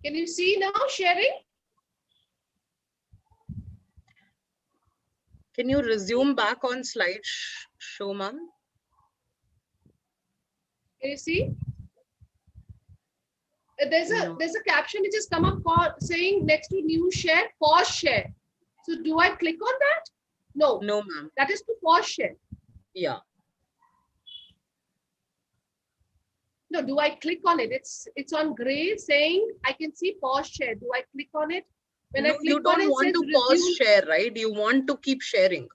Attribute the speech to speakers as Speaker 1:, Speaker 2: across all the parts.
Speaker 1: Can you see now sharing?
Speaker 2: Can you resume back on slide show, ma'am?
Speaker 1: Can you see? There's a caption which has come up saying next to new share, pause share. So do I click on that? No.
Speaker 2: No, ma'am.
Speaker 1: That is to pause share.
Speaker 2: Yeah.
Speaker 1: No, do I click on it? It's on gray saying I can see pause share. Do I click on it? When
Speaker 2: no,
Speaker 1: I click
Speaker 2: you don't
Speaker 1: on it,
Speaker 2: want to pause share, right? You want to keep sharing.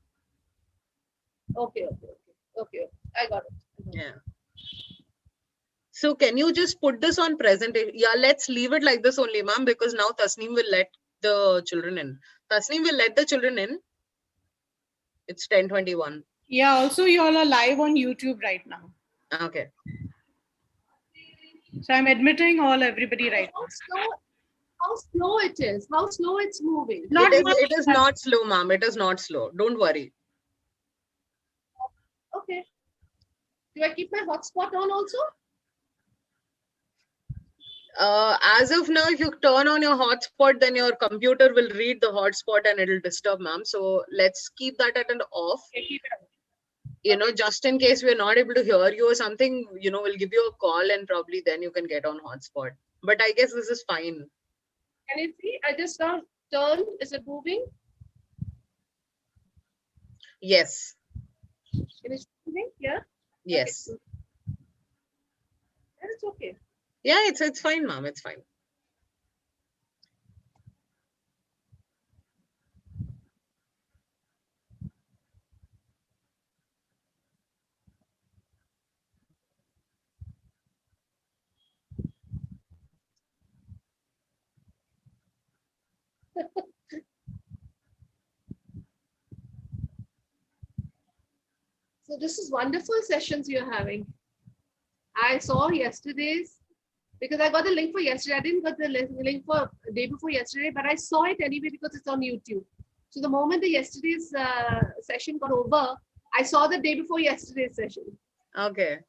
Speaker 1: Okay. I got it.
Speaker 2: Yeah. So can you just put this on presentation? Yeah, let's leave it like this only, ma'am, because now Tasneem will let the children in. Tasneem will let the children in. It's 10:21.
Speaker 3: Yeah, also you all are live on YouTube right now.
Speaker 2: Okay.
Speaker 3: So I'm admitting everybody right now.
Speaker 1: How slow it is. How slow it's moving.
Speaker 2: It is not slow, ma'am. It is not slow. Don't worry.
Speaker 1: Okay. Do I keep my hotspot on also?
Speaker 2: As of now, if you turn on your hotspot, then your computer will read the hotspot and it'll disturb, ma'am. So let's keep that at an off.
Speaker 1: Okay, keep it.
Speaker 2: You know, just in case we're not able to hear you or something, you know, we'll give you a call and probably then you can get on hotspot. But I guess this is fine.
Speaker 1: Can you see? I just now turned. Is it moving?
Speaker 2: Yes.
Speaker 1: Can you see moving? Yeah?
Speaker 2: Yes.
Speaker 1: Okay. It's okay.
Speaker 2: Yeah, it's fine, ma'am. It's fine.
Speaker 1: So this is wonderful sessions you're having. I saw yesterday's, because I got the link for yesterday. I didn't get the link for the day before yesterday, but I saw it anyway because it's on YouTube. So the moment the yesterday's session got over, I saw the day before yesterday's session.
Speaker 2: Okay.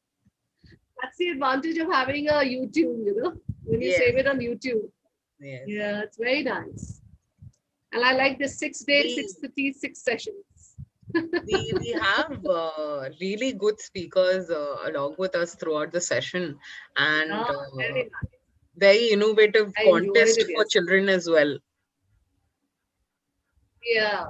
Speaker 1: That's the advantage of having a YouTube, you know, when you save it on YouTube.
Speaker 2: Yes.
Speaker 1: Yeah, it's very nice. And I like the 6 days, 6 sessions.
Speaker 2: we have really good speakers along with us throughout the session, and very innovative contest for children as well.
Speaker 1: Yeah.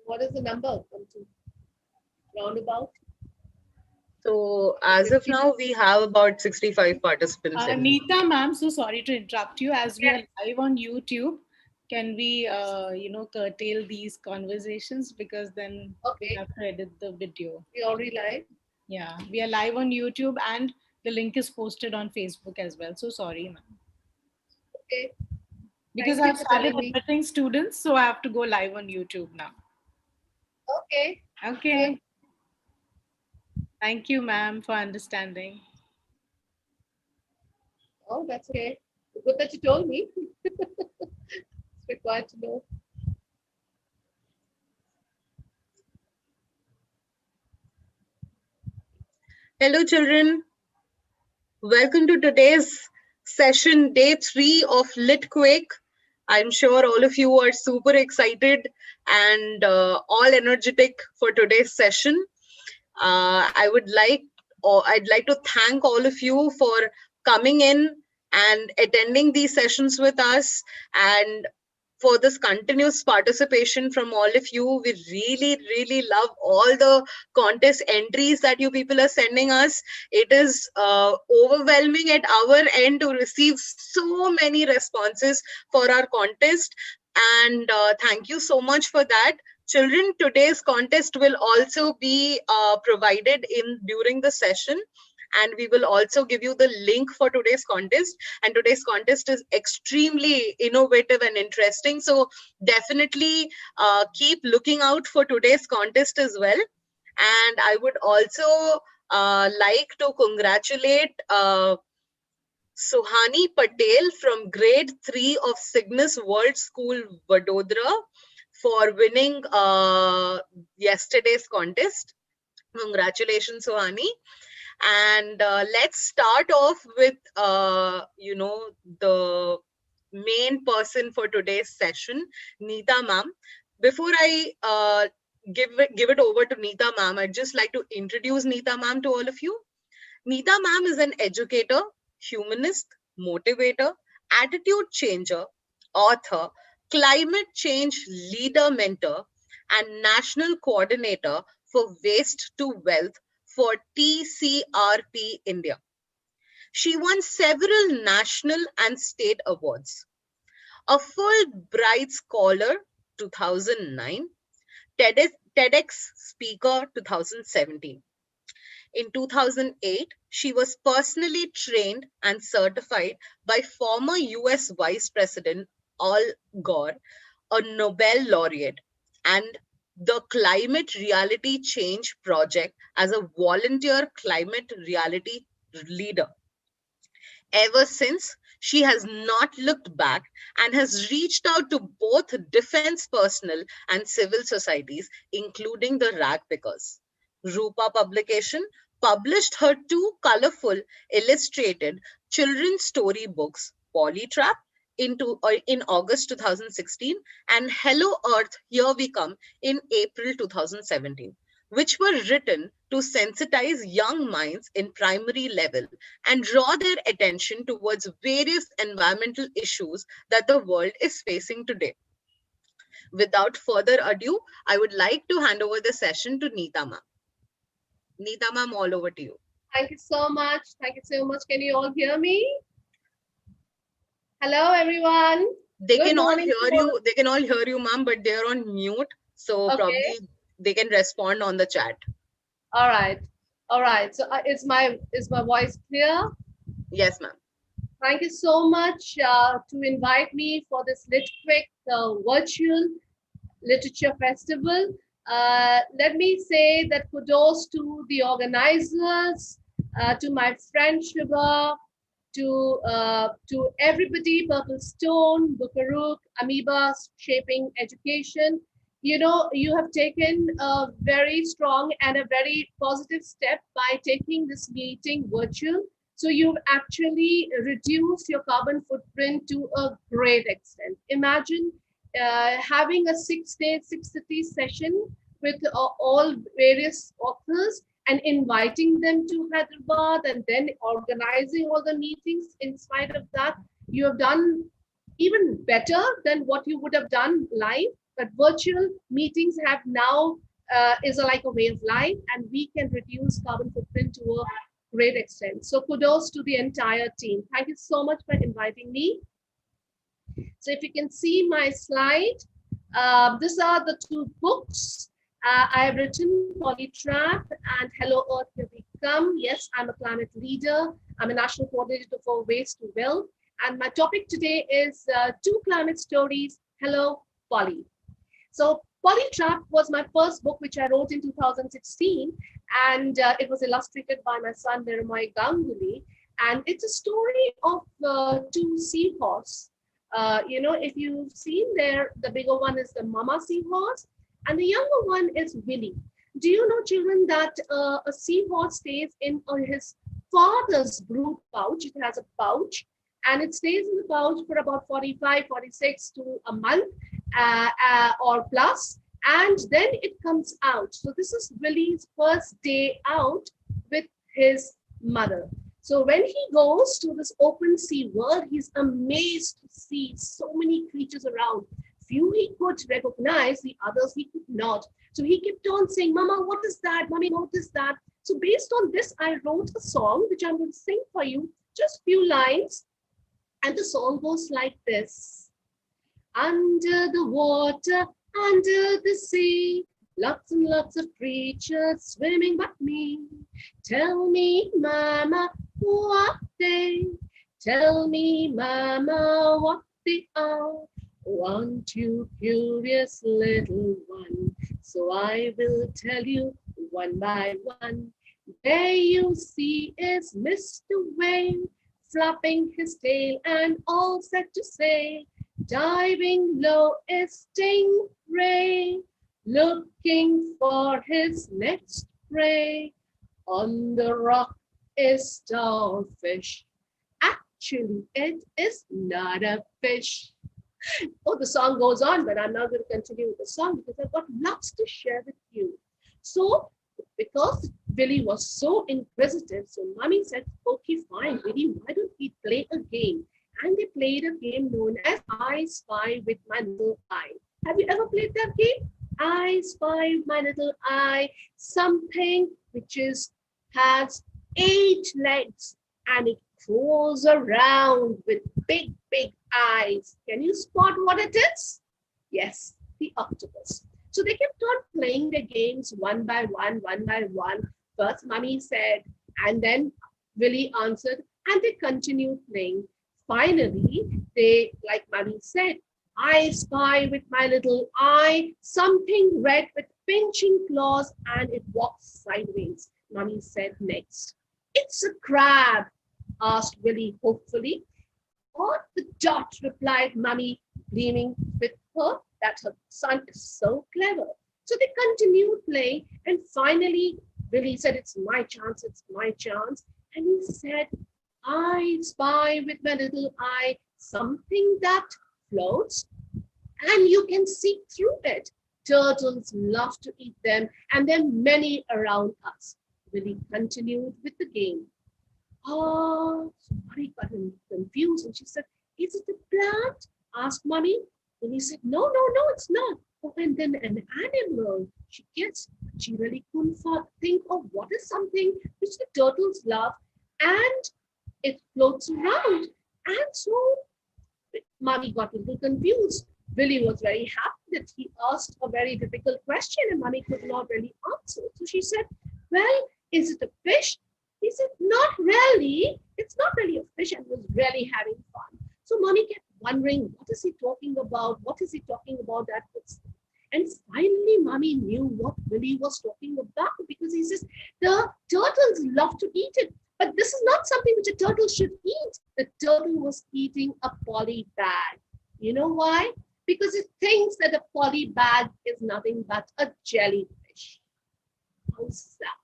Speaker 1: What is the number come to? Roundabout?
Speaker 2: So as of now, we have about 65 participants.
Speaker 3: Nita, ma'am, so sorry to interrupt you. As we are live on YouTube, can we, curtail these conversations, because then we have to edit the video.
Speaker 1: We already live?
Speaker 3: Yeah, we are live on YouTube and the link is posted on Facebook as well. So sorry, ma'am.
Speaker 1: Okay.
Speaker 3: Because I've started admitting students, so I have to go live on YouTube now.
Speaker 1: Okay.
Speaker 3: Okay. Thank you, ma'am, for understanding.
Speaker 1: Oh, that's okay. Good that you told me. It's required to know.
Speaker 2: Hello, children. Welcome to today's session, day 3 of LitQuake. I'm sure all of you are super excited and all energetic for today's session. I'd like to thank all of you for coming in and attending these sessions with us, and for this continuous participation from all of you. We really love all the contest entries that you people are sending us. It is overwhelming at our end to receive so many responses for our contest, and thank you so much for that. Children, today's contest will also be provided during the session, And we will also give you the link for today's contest. And today's contest is extremely innovative and interesting. So definitely keep looking out for today's contest as well. And I would also like to congratulate Suhani Patel from grade 3 of Cygnus World School, Vadodara, for winning yesterday's contest. Congratulations, Suhani. And let's start off with, the main person for today's session, Nita ma'am. Before I give it over to Nita ma'am, I'd just like to introduce Nita ma'am to all of you. Nita ma'am is an educator, humanist, motivator, attitude changer, author, climate change leader mentor, and national coordinator for Waste to Wealth for TCRP India. She won several national and state awards. A Fulbright Scholar 2009, TEDx Speaker 2017. In 2008, she was personally trained and certified by former US Vice President Al Gore, a Nobel laureate, and the Climate Reality Change Project as a volunteer climate reality leader. Ever since, she has not looked back and has reached out to both defense personnel and civil societies, including the rag pickers. Rupa publication published her two colorful illustrated children's story books, Polytrap, in August 2016 and Hello Earth, Here We Come in April 2017, which were written to sensitize young minds in primary level and draw their attention towards various environmental issues that the world is facing today. Without further ado, I would like to hand over the session to Nita ma'am. Nita ma'am, all over to you.
Speaker 1: Thank you so much. Thank you so much. Can you all hear me? Hello, everyone.
Speaker 2: They
Speaker 1: Good
Speaker 2: can all
Speaker 1: morning
Speaker 2: hear
Speaker 1: to
Speaker 2: you. They can all hear you, ma'am, but they're on mute. So
Speaker 1: Okay.
Speaker 2: probably they can respond on the chat.
Speaker 1: All right. All right. So is my voice clear?
Speaker 2: Yes, ma'am.
Speaker 1: Thank you so much to invite me for this LitQuake virtual literature festival. Let me say that kudos to the organizers, to my friend Sugar, to everybody, Purple Stone, Bukaruk, Amoeba Shaping Education. You know, you have taken a very strong and a very positive step by taking this meeting virtual. So you've actually reduced your carbon footprint to a great extent. Imagine having a 6-day, 6-city session with all various authors and inviting them to Hyderabad and then organizing all the meetings. In spite of that, you have done even better than what you would have done live. But virtual meetings have now is like a way of life, and we can reduce carbon footprint to a great extent. So kudos to the entire team. Thank you so much for inviting me. So if you can see my slide, these are the two books. I have written Polytrap and Hello Earth, Here We Come. Yes, I'm a climate leader. I'm a national coordinator for Waste to Wealth. And my topic today is two climate stories. Hello, Polly. So Polytrap was my first book, which I wrote in 2016. And it was illustrated by my son, Ganguly. And it's a story of two seahorses. If you've seen there, the bigger one is the mama seahorse and the younger one is Willie. Do you know, children, that a seahorse stays in his father's brood pouch? It has a pouch and it stays in the pouch for about 45, 46 to a month or plus, and then it comes out. So this is Willie's first day out with his mother. So when he goes to this open sea world, he's amazed to see so many creatures around. Few he could recognize, the others he could not. So he kept on saying, Mama, what is that? Mommy, what is that? So based on this, I wrote a song, which I'm going to sing for you, just few lines. And the song goes like this. Under the water, under the sea, Lots and lots of creatures swimming but me. Tell me, Mama, what they? Tell me, Mama, what they are. Aren't you curious, little one? So I will tell you one by one. There you see is Mr. Whale, flapping his tail and all set to sail. Diving low is Stingray, looking for his next prey. On the rock is Starfish. Actually, it is not a fish. Oh, the song goes on, but I'm not going to continue with the song because I've got lots to share with you. So, because Billy was so inquisitive, so Mommy said, okay, fine, Billy, why don't we play a game? And they played a game known as I Spy with My Little Eye. Have you ever played that game? I Spy with My Little Eye, something which has 8 legs and it crawls around with big, big eyes. Can you spot what it is? Yes, the octopus. So they kept on playing the games one by one, one by one. First, Mommy said, and then Willie answered, and they continued playing. Finally, they, like Mommy said, I spy with my little eye something red with pinching claws, and it walks sideways. Mommy said next. It's a crab, asked Willie hopefully. What the dot, replied Mummy, gleaming with her that her son is so clever. So they continued playing, and finally Willie said, it's my chance, it's my chance. And he said, I spy with my little eye something that floats, and you can see through it. Turtles love to eat them, and there are many around us. Willie continued with the game. Oh, so Mummy got confused and she said, is it a plant? Asked Mummy. And he said, no, no, no, it's not. Oh, and then an animal. She guessed, but she really couldn't think of what is something which the turtles love, and it floats around. And so Mummy got a little confused. Billy was very happy that he asked a very difficult question and Mummy could not really answer. So she said, well, is it a fish? He said, not really. It's not really a fish, and was really having fun. So Mommy kept wondering, what is he talking about? What is he talking about? That was, and finally, Mommy knew what Willie was talking about because he says, the turtles love to eat it. But this is not something which a turtle should eat. The turtle was eating a poly bag. You know why? Because it thinks that a poly bag is nothing but a jellyfish. How sad.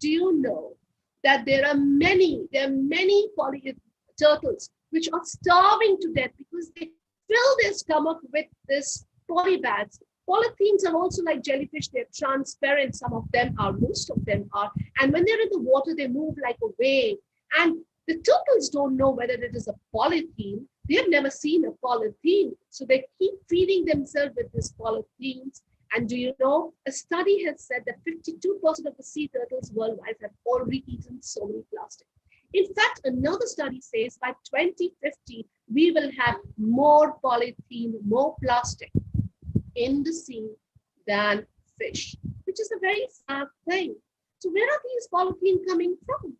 Speaker 1: Do you know that there are many turtles which are starving to death because they fill their stomach with this polybags. Polythenes are also like jellyfish. They're transparent. Some of them are, most of them are. And when they're in the water, they move like a wave. And the turtles don't know whether it is a polythene. They have never seen a polythene. So they keep feeding themselves with these polythenes. And do you know, a study has said that 52% of the sea turtles worldwide have already eaten so many plastic. In fact, another study says by 2050, we will have more polythene, more plastic in the sea than fish, which is a very sad thing. So where are these polythene coming from?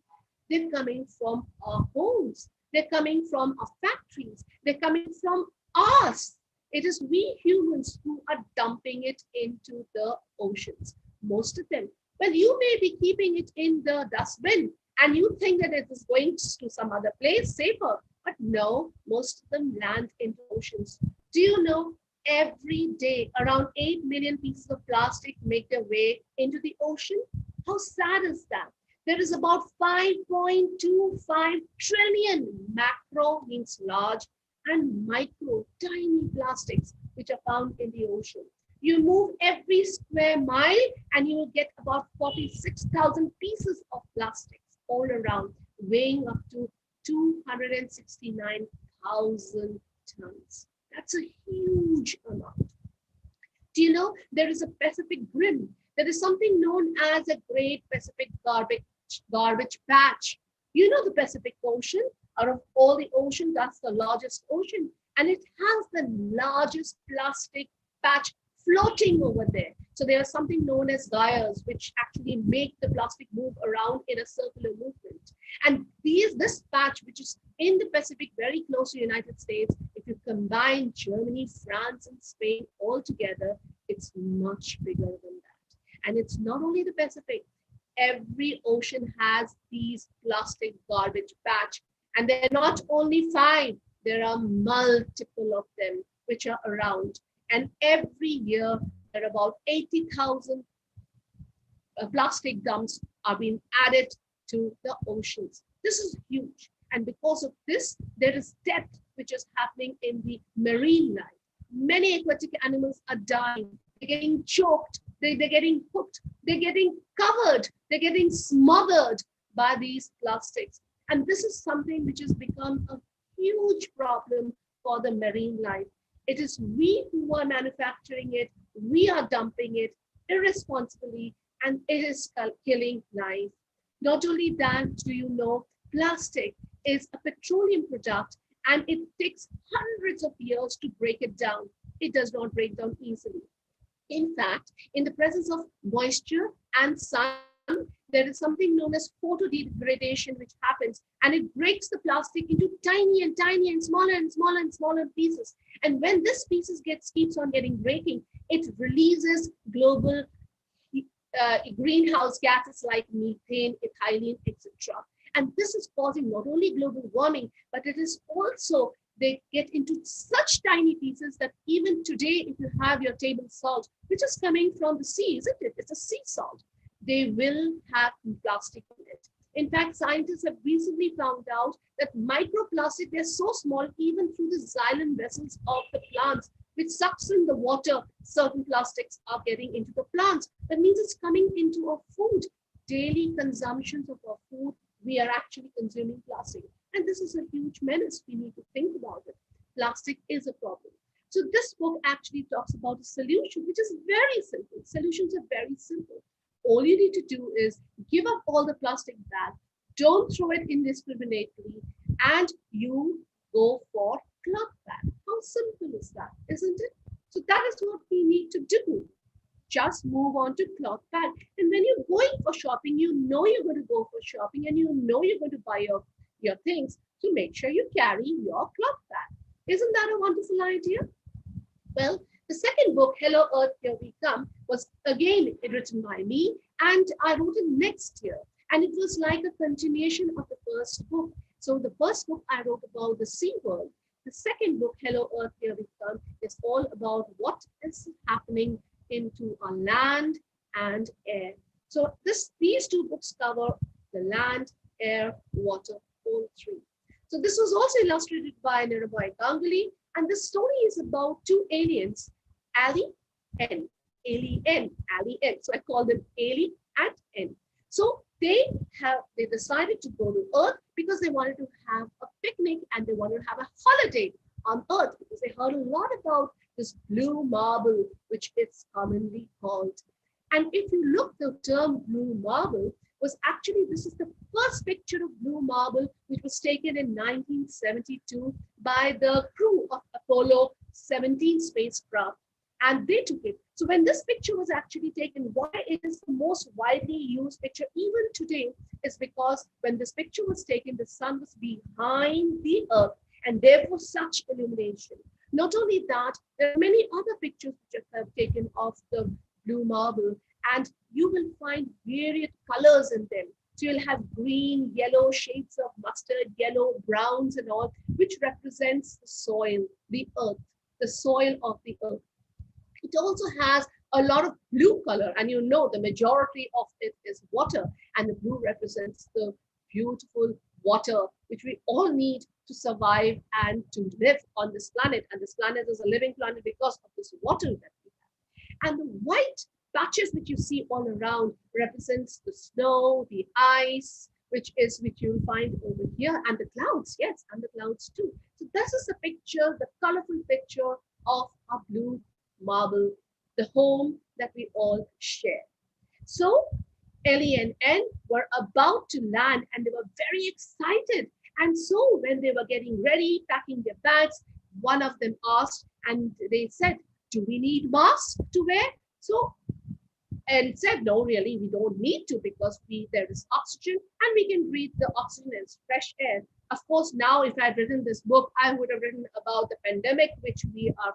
Speaker 1: They're coming from our homes. They're coming from our factories. They're coming from us. It is we humans who are dumping it into the oceans, most of them. Well, you may be keeping it in the dustbin and you think that it is going to some other place safer, but no, most of them land in the oceans. Do you know, every day around 8 million pieces of plastic make their way into the ocean? How sad is that? There is about 5.25 trillion, macro means large, and micro, tiny plastics which are found in the ocean. You move every square mile and you will get about 46,000 pieces of plastics all around, weighing up to 269,000 tons. That's a huge amount. Do you know there is a Pacific Rim? There is something known as a Great Pacific Garbage Patch. You know the Pacific Ocean? Out of all the oceans, that's the largest ocean. And it has the largest plastic patch floating over there. So there are something known as gyres, which actually make the plastic move around in a circular movement. And this patch, which is in the Pacific, very close to the United States, if you combine Germany, France, and Spain all together, it's much bigger than that. And it's not only the Pacific. Every ocean has these plastic garbage patch. And they're not only 5, there are multiple of them which are around. And every year, there are about 80,000 plastic dumps are being added to the oceans. This is huge. And because of this, there is death which is happening in the marine life. Many aquatic animals are dying. They're getting choked. They're getting hooked. They're getting covered. They're getting smothered by these plastics. And this is something which has become a huge problem for the marine life. It is we who are manufacturing it. We are dumping it irresponsibly, and it is killing life. Not only that, do you know, plastic is a petroleum product, and it takes hundreds of years to break it down. It does not break down easily. In fact, in the presence of moisture and sun, there is something known as photodegradation which happens, and it breaks the plastic into tiny and tiny and smaller and smaller and smaller pieces. And when this pieces keeps on getting breaking, it releases global greenhouse gases like methane, ethylene, etc. And this is causing not only global warming, but it is also, they get into such tiny pieces that even today, if you have your table salt, which is coming from the sea, isn't it? It's a sea salt. They will have plastic in it. In fact, scientists have recently found out that microplastic, they're so small, even through the xylem vessels of the plants, which sucks in the water, certain plastics are getting into the plants. That means it's coming into our food. Daily consumptions of our food, we are actually consuming plastic. And this is a huge menace. We need to think about it. Plastic is a problem. So this book actually talks about a solution, which is very simple. Solutions are very simple. All you need to do is give up all the plastic back, don't throw it indiscriminately, and you go for cloth bag. How simple is that, isn't it? So that is what we need to do. Just move on to cloth bag. And when you're going for shopping, you know you're going to go for shopping, and you know you're going to buy your things. So make sure you carry your cloth bag. Isn't that a wonderful idea? Well, the second book, Hello Earth, Here We Come, was again written by me, and I wrote it next year. And it was like a continuation of the first book. So the first book I wrote about the sea world. The second book, Hello Earth, Here We Come, is all about what is happening into our land and air. So these 2 books cover the land, air, water, all 3. So this was also illustrated by Ganguly, and the story is about 2 aliens, Ali and Alien, Ali N. So I call them Ali and N. So they decided to go to Earth because they wanted to have a picnic and they wanted to have a holiday on Earth because they heard a lot about this blue marble, which it's commonly called. And if you look, the term blue marble was actually, this is the first picture of blue marble, which was taken in 1972 by the crew of Apollo 17 spacecraft. And they took it. So when this picture was actually taken, why it is the most widely used picture even today is because when this picture was taken, the sun was behind the Earth, and therefore such illumination. Not only that, there are many other pictures which have taken of the blue marble, and you will find various colors in them. So you'll have green, yellow, shades of mustard, yellow, browns and all, which represents the soil, the earth, the soil of the earth. It also has a lot of blue color, and you know the majority of it is water, and the blue represents the beautiful water which we all need to survive and to live on this planet. And this planet is a living planet because of this water that we have. And the white patches which you see all around represents the snow, the ice, which you'll find over here, and the clouds, yes, and the clouds too. So this is a picture, the colorful picture of a blue marble, the home that we all share. So Ellie and N were about to land, and they were very excited. And so when they were getting ready, packing their bags, one of them asked, and they said, do we need masks to wear? So and said, no, really, we don't need to, because there is oxygen and we can breathe the oxygen as fresh air. Of course, now if I had written this book, I would have written about the pandemic which we are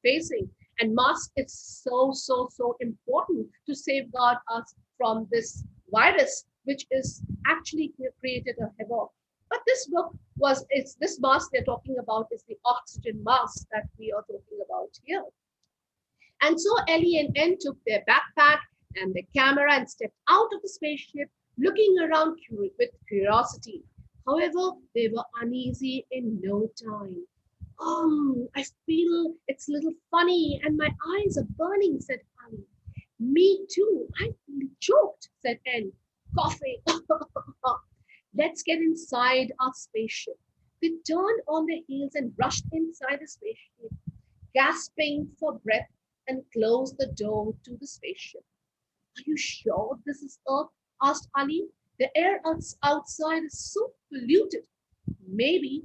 Speaker 1: facing. And mask is so, so, so important to safeguard us from this virus, which is actually created a havoc. But this book it's this mask they're talking about is the oxygen mask that we are talking about here. And so Ellie and N took their backpack and their camera and stepped out of the spaceship, looking around with curiosity. However, they were uneasy in no time. Oh, I feel it's a little funny and my eyes are burning, said Ali. Me too. I feel choked, said N, coughing. Let's get inside our spaceship. They turned on their heels and rushed inside the spaceship, gasping for breath, and closed the door to the spaceship. Are you sure this is Earth? Asked Ali. The air outside is so polluted. Maybe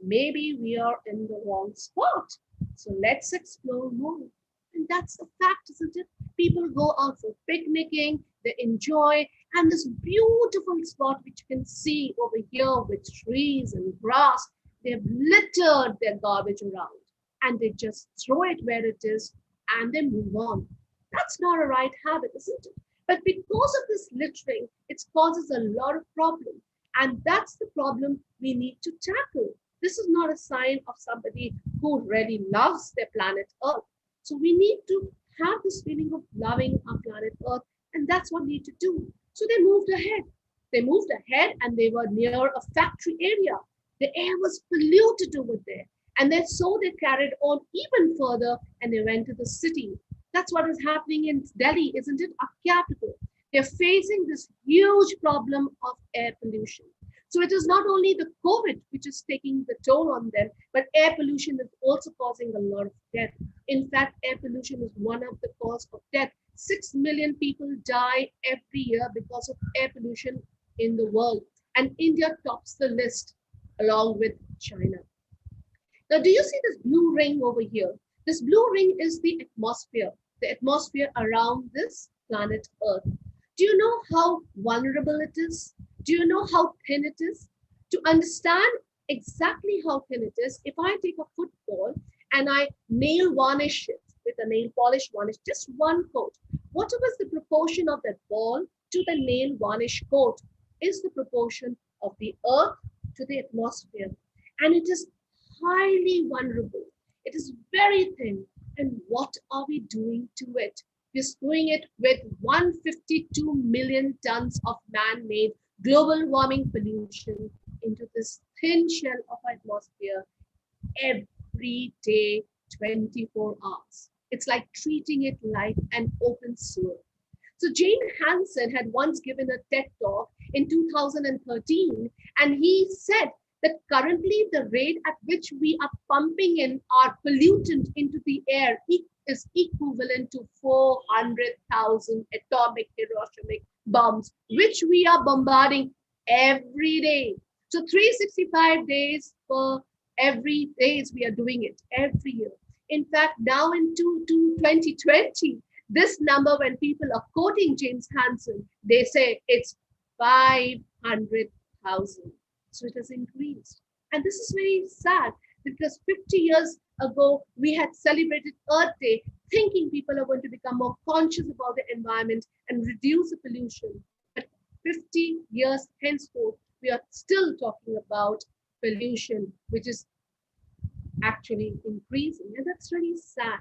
Speaker 1: we are in the wrong spot. So let's explore more. And that's the fact, isn't it? People go out for picnicking, they enjoy, and this beautiful spot which you can see over here with trees and grass, they've littered their garbage around and they just throw it where it is and they move on. That's not a right habit, isn't it? But because of this littering, it causes a lot of problems. And that's the problem we need to tackle. This is not a sign of somebody who really loves their planet Earth. So we need to have this feeling of loving our planet Earth, and that's what we need to do. So they moved ahead. They moved ahead and they were near a factory area. The air was polluted over there. And then so they carried on even further and they went to the city. That's what is happening in Delhi, isn't it? Our capital. They're facing this huge problem of air pollution. So it is not only the COVID which is taking the toll on them, but air pollution is also causing a lot of death. In fact, air pollution is one of the cause of death. 6 million people die every year because of air pollution in the world. And India tops the list along with China. Now, do you see this blue ring over here? This blue ring is the atmosphere around this planet Earth. Do you know how vulnerable it is? Do you know how thin it is? To understand exactly how thin it is, if I take a football and I nail varnish it with a nail polish varnish, just one coat, whatever is the proportion of that ball to the nail varnish coat is the proportion of the Earth to the atmosphere. And it is highly vulnerable. It is very thin. And what are we doing to it? We're screwing it with 152 million tons of man-made global warming pollution into this thin shell of atmosphere every day, 24 hours. It's like treating it like an open sewer. So Jane Hansen had once given a TED talk in 2013, and he said that currently the rate at which we are pumping in our pollutant into the air is equivalent to 400,000 atomic Hiroshima bombs, which we are bombarding every day. So 365 days for every days we are doing it every year. In fact, now in 2020, this number, when people are quoting James Hansen, they say it's 500,000. So it has increased. And this is very sad because 50 years ago, we had celebrated Earth Day, thinking people are going to become more conscious about the environment and reduce the pollution. But 50 years henceforth, we are still talking about pollution, which is actually increasing. And that's really sad.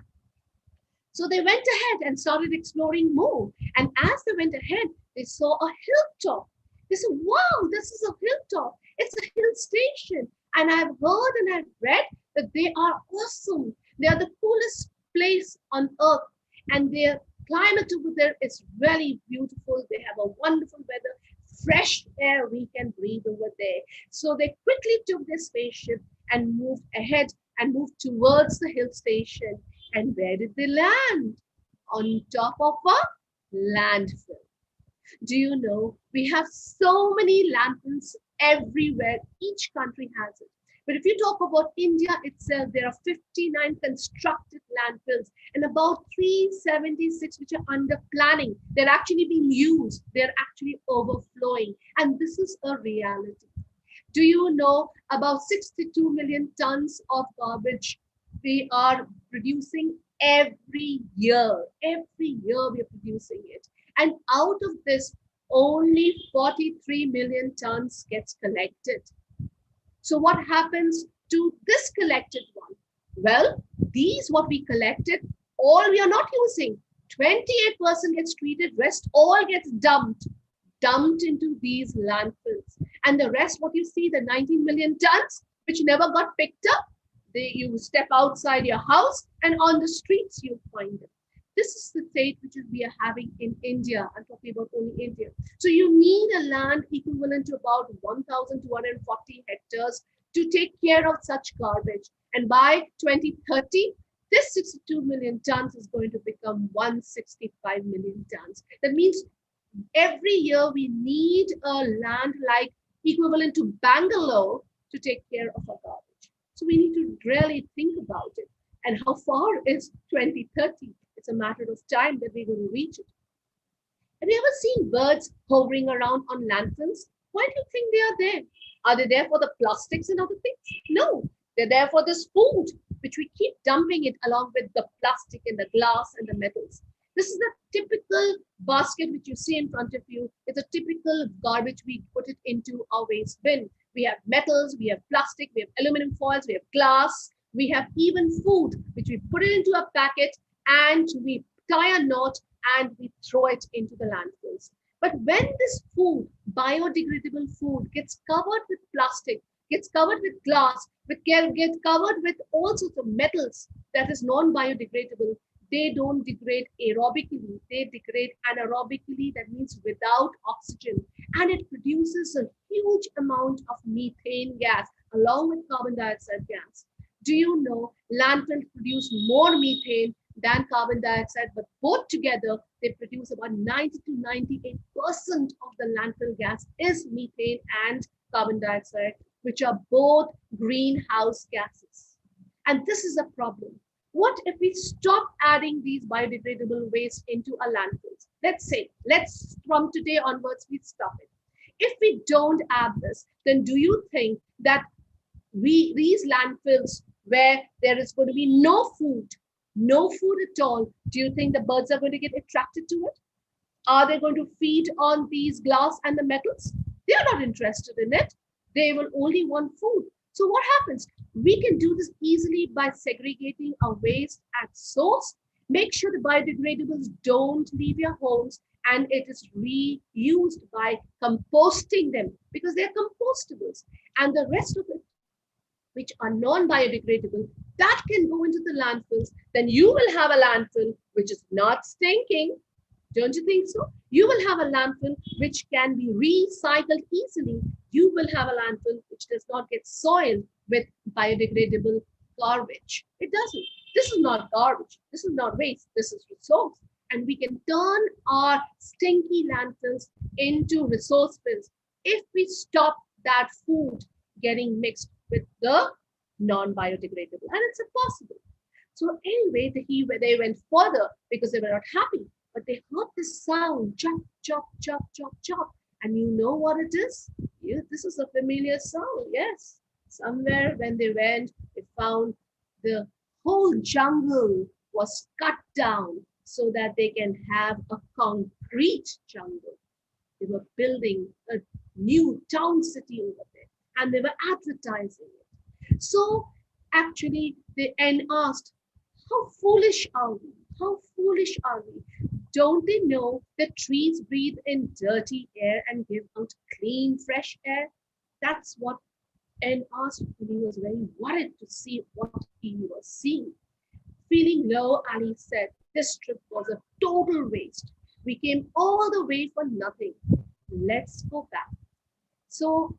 Speaker 1: So they went ahead and started exploring more. And as they went ahead, they saw a hilltop. They said, wow, this is a hilltop. It's a hill station. And I've heard and I've read that they are awesome. They are the coolest place on earth. And their climate over there is really beautiful. They have a wonderful weather, fresh air we can breathe over there. So they quickly took their spaceship and moved ahead and moved towards the hill station. And where did they land? On top of a landfill. Do you know, we have so many landfills everywhere. Each country has it. But if you talk about India itself, there are 59 constructed landfills and about 376 which are under planning. They're actually being used. They're actually overflowing. And this is a reality. Do you know about 62 million tons of garbage we are producing every year? Every year we are producing it. And out of this, only 43 million tons gets collected. So what happens to this collected one? Well, these what we collected, all we are not using. 28% gets treated, rest all gets dumped into these landfills. And the rest, what you see, the 19 million tons, which never got picked up, you step outside your house and on the streets you find them. This is the state which we are having in India. I'm talking about only India. So you need a land equivalent to about 1,240 hectares to take care of such garbage. And by 2030, this 62 million tons is going to become 165 million tons. That means every year we need a land like equivalent to Bangalore to take care of our garbage. So we need to really think about it. And how far is 2030? It's a matter of time that we're going to reach it. Have you ever seen birds hovering around on landfills? Why do you think they are there? Are they there for the plastics and other things? No, they're there for this food, which we keep dumping it along with the plastic and the glass and the metals. This is the typical basket which you see in front of you. It's a typical garbage. We put it into our waste bin. We have metals, we have plastic, we have aluminum foils, we have glass, we have even food, which we put it into a packet and we tie a knot and we throw it into the landfills. But when this food, biodegradable food, gets covered with plastic, gets covered with glass, gets covered with all sorts of metals that is non-biodegradable, they don't degrade aerobically, they degrade anaerobically, that means without oxygen. And it produces a huge amount of methane gas along with carbon dioxide gas. Do you know landfills produce more methane than carbon dioxide, but both together, they produce about 90 to 98% of the landfill gas is methane and carbon dioxide, which are both greenhouse gases. And this is a problem. What if we stop adding these biodegradable waste into our landfills? Let's from today onwards, we stop it. If we don't add this, then do you think that these landfills where there is going to be no food at all, do you think the birds are going to get attracted to it? Are they going to feed on these glass and the metals? They are not interested in it. They will only want food. So what happens? We can do this easily by segregating our waste at source. Make sure the biodegradables don't leave your homes and it is reused by composting them because they're compostables. And the rest of it, which are non-biodegradable, that can go into the landfills. Then you will have a landfill which is not stinking. Don't you think so? You will have a landfill which can be recycled easily. You will have a landfill which does not get soiled with biodegradable garbage. It doesn't. This is not garbage. This is not waste. This is resource. And we can turn our stinky landfills into resource bins if we stop that food getting mixed with the non-biodegradable. And it's impossible. So anyway, they went further because they were not happy. But they heard this sound, chop, chop, chop, chop, chop. And you know what it is? Yeah, this is a familiar sound, yes. Somewhere when they went, they found the whole jungle was cut down so that they can have a concrete jungle. They were building a new town city over there and they were advertising it. So actually they asked, how foolish are we? How foolish are we? Don't they know that trees breathe in dirty air and give out clean, fresh air? That's what N asked. He was very worried to see what he was seeing. Feeling low, Ali said, this trip was a total waste. We came all the way for nothing. Let's go back. So,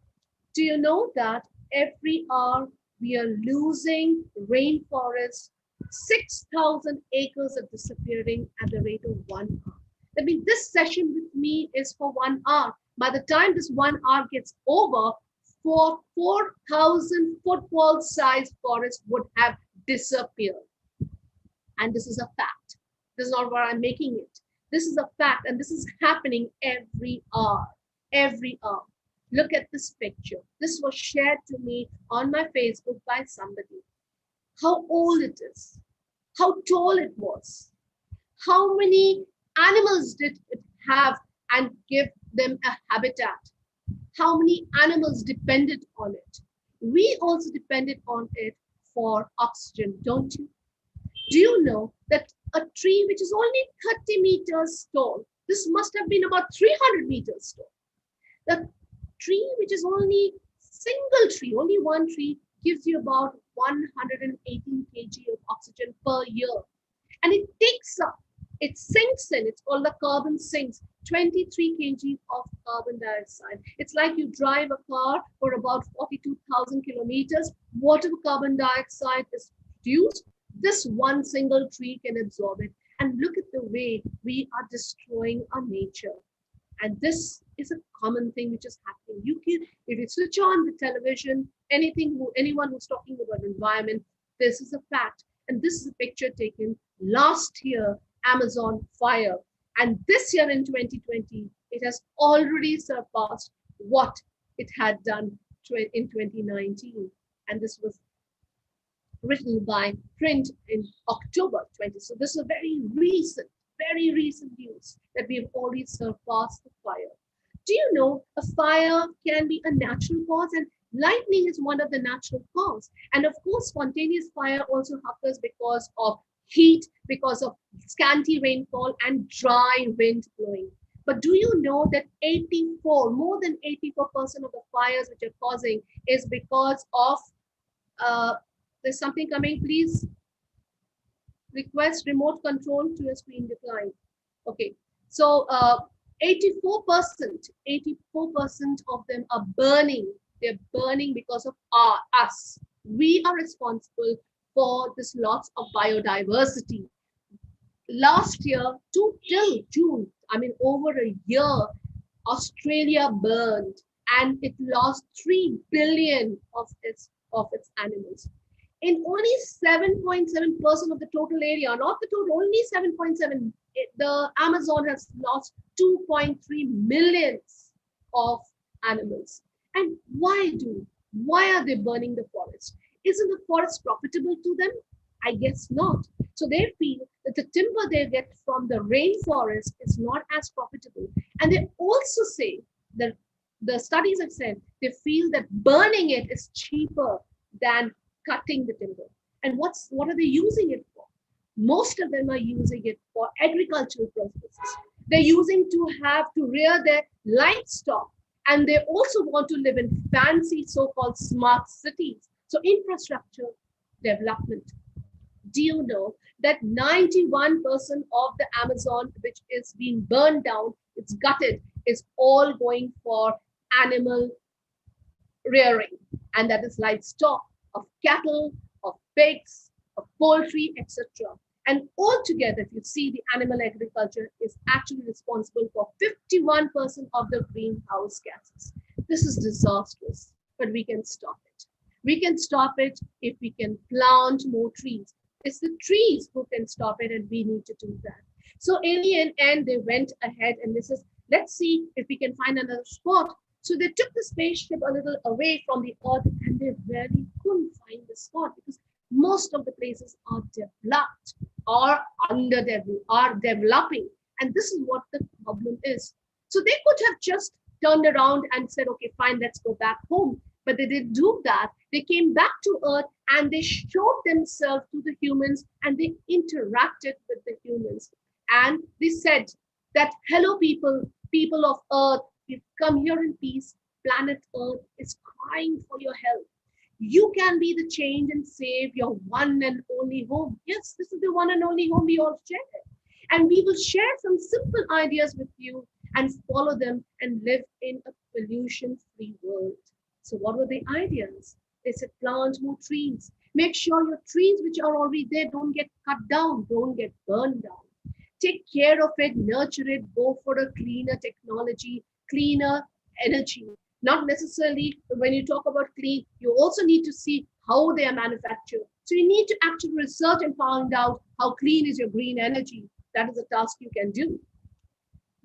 Speaker 1: do you know that every hour we are losing rainforests? 6,000 acres are disappearing at the rate of 1 hour. That means this session with me is for 1 hour. By the time this 1 hour gets over, for 4,000 football-sized forests would have disappeared. And this is a fact. This is not what I'm making it. This is a fact, and this is happening every hour. Every hour. Look at this picture. This was shared to me on my Facebook by somebody. How old it is, how tall it was, how many animals did it have and give them a habitat, how many animals depended on it. We also depended on it for oxygen, don't you? Do you know that a tree which is only 30 meters tall, this must have been about 300 meters tall. The tree which is only single tree, only one tree, gives you about 118 kg of oxygen per year. And it takes up, it sinks in, it's called the carbon sinks, 23 kg of carbon dioxide. It's like you drive a car for about 42,000 kilometers. Whatever carbon dioxide is produced, this one single tree can absorb it. And look at the way we are destroying our nature. And this is a common thing which is happening. You can, if you switch on the television, anyone who's talking about environment, this is a fact. And this is a picture taken last year, Amazon fire. And this year in 2020, it has already surpassed what it had done in 2019. And this was written by print in October 20. So this is a very recent news that we've already surpassed the fire. Do you know a fire can be a natural cause, and lightning is one of the natural cause. And of course, spontaneous fire also occurs because of heat, because of scanty rainfall and dry wind blowing. But do you know that more than 84% of the fires which are causing is because of, there's something coming, please. Request remote control to a screen decline. Okay, so 84% of them are burning. They're burning because of us. We are responsible for this loss of biodiversity. Last year, till June, over a year, Australia burned and it lost 3 billion of its animals. In only 7.7% of the total area, not the total, only 7.7, the Amazon has lost 2.3 millions of animals. And why are they burning the forest? Isn't the forest profitable to them? I guess not. So they feel that the timber they get from the rainforest is not as profitable. And they also say that the studies have said they feel that burning it is cheaper than cutting the timber. And what are they using it for? Most of them are using it for agricultural purposes. They're using to rear their livestock. And they also want to live in fancy so-called smart cities. So infrastructure development. Do you know that 91% of the Amazon, which is being burned down, it's gutted, is all going for animal rearing. And that is livestock, of cattle, of pigs, of poultry, etc. And altogether, if you see, the animal agriculture is actually responsible for 51% of the greenhouse gases. This is disastrous, but we can stop it. We can stop it if we can plant more trees. It's the trees who can stop it, and we need to do that. So in the end, they went ahead and they says, let's see if we can find another spot. So they took the spaceship a little away from the Earth, and they really couldn't find the spot because most of the places are developed or are developing. And this is what the problem is. So they could have just turned around and said, okay, fine, let's go back home. But they didn't do that. They came back to Earth and they showed themselves to the humans and they interacted with the humans. And they said that, hello, people of Earth, you've come here in peace. Planet Earth is crying for your help. You can be the change and save your one and only home. Yes, this is the one and only home we all share. And we will share some simple ideas with you and follow them and live in a pollution-free world. So what were the ideas? They said, plant more trees. Make sure your trees which are already there don't get cut down, don't get burned down. Take care of it, nurture it, go for a cleaner technology, cleaner energy. Not necessarily when you talk about clean, you also need to see how they are manufactured. So you need to actually research and find out how clean is your green energy. That is a task you can do.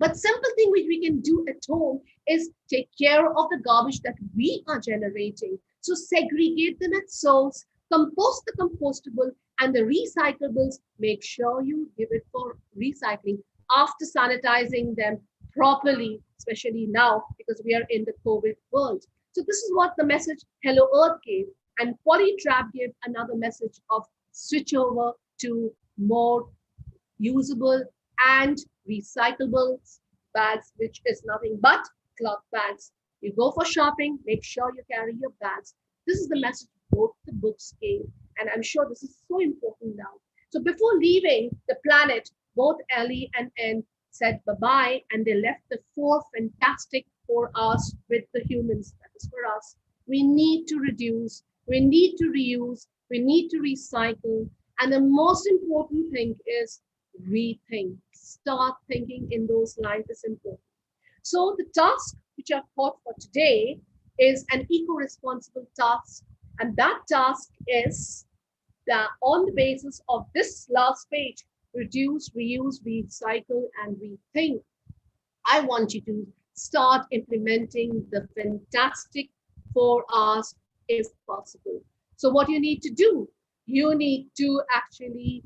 Speaker 1: But simple thing which we can do at home is take care of the garbage that we are generating. So segregate them at source, compost the compostable and the recyclables. Make sure you give it for recycling after sanitizing them properly, especially now because we are in the COVID world. So this is what the message Hello Earth gave. And Polytrap gave another message of switch over to more usable and recyclable bags, which is nothing but cloth bags. You go for shopping, make sure you carry your bags. This is the message both the books gave, and I'm sure this is so important now. So before leaving the planet, both Ellie and Anne said bye-bye, and they left the 4 fantastic 4 hours with the humans. That is for us. We need to reduce, we need to reuse, we need to recycle, and the most important thing is rethink. Start thinking in those lines is important. So the task which I've thought for today is an eco-responsible task. And that task is that on the basis of this last page, reduce, reuse, recycle, and rethink. I want you to start implementing the fantastic 4 R's if possible. So what you need to do, you need to actually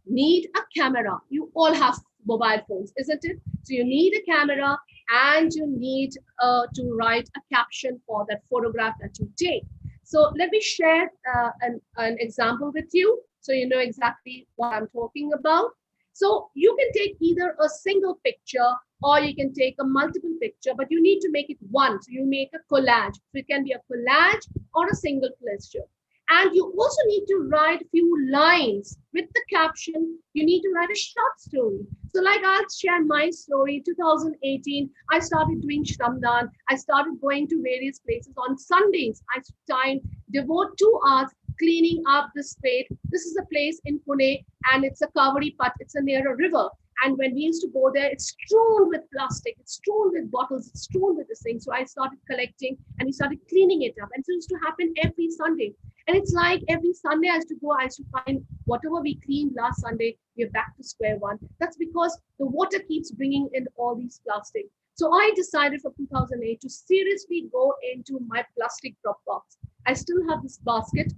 Speaker 1: need a camera. You all have mobile phones, isn't it? So you need a camera and you need to write a caption for that photograph that you take. So let me share an example with you so you know exactly what I'm talking about. So you can take either a single picture or you can take a multiple picture, but you need to make it one. So you make a collage. So it can be a collage or a single picture. And you also need to write a few lines with the caption. You need to write a short story. So like I'll share my story. 2018, I started doing Shramdan. I started going to various places on Sundays. I devote 2 hours cleaning up this place. This is a place in Pune and it's a Kavadi Pat. It's near a river. And when we used to go there, it's strewn with plastic, it's strewn with bottles, it's strewn with this thing. So I started collecting and we started cleaning it up. And so it used to happen every Sunday. And it's like every Sunday I used to go, I used to find whatever we cleaned last Sunday, we're back to square one. That's because the water keeps bringing in all these plastic. So I decided for 2008 to seriously go into my plastic drop box. I still have this basket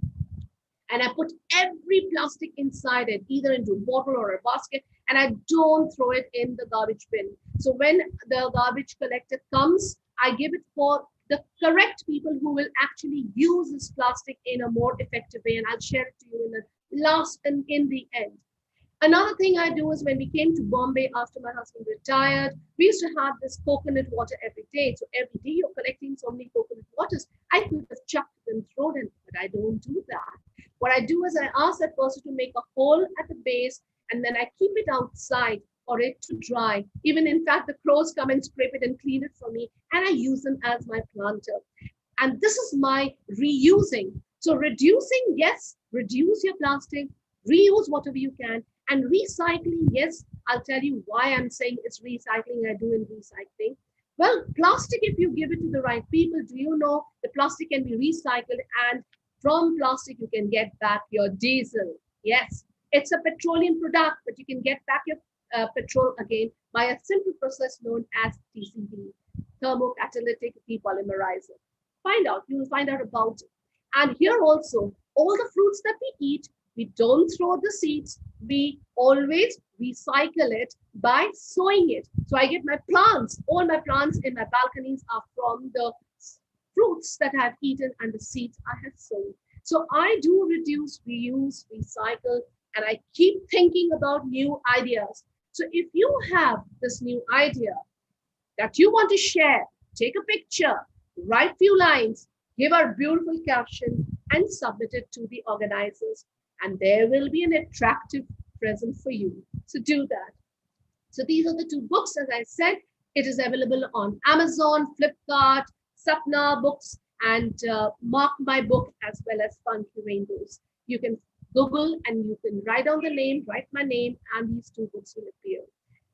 Speaker 1: and I put every plastic inside it, either into a bottle or a basket, and I don't throw it in the garbage bin. So when the garbage collector comes, I give it for the correct people who will actually use this plastic in a more effective way, and I'll share it to you in the last and in the end. Another thing I do is when we came to Bombay after my husband retired, we used to have this coconut water every day. So every day you're collecting so many coconut waters. I could have chucked them, thrown them, but I don't do that. What I do is I ask that person to make a hole at the base and then I keep it outside for it to dry. Even in fact, the crows come and scrape it and clean it for me and I use them as my planter. And this is my reusing. So reducing, yes, reduce your plastic, reuse whatever you can, and recycling, yes, I'll tell you why I'm saying it's recycling, I do in recycling. Well, plastic, if you give it to the right people, do you know the plastic can be recycled and from plastic you can get back your diesel. Yes, it's a petroleum product, but you can get back your petrol again by a simple process known as TCD, thermocatalytic depolymerizer. You will find out about it. And here also, all the fruits that we eat, we don't throw the seeds. We always recycle it by sowing it. So I get my plants, all my plants in my balconies are from the fruits that I've eaten and the seeds I have sown. So I do reduce, reuse, recycle, and I keep thinking about new ideas. So if you have this new idea that you want to share, take a picture, write few lines, give a beautiful caption, and submit it to the organizers. And there will be an attractive present for you. So do that. So these are the 2 books, as I said. It is available on Amazon, Flipkart, Sapna Books, and Mark My Book, as well as Funky Rainbows. You can Google and you can write down the name, write my name, and these 2 books will appear.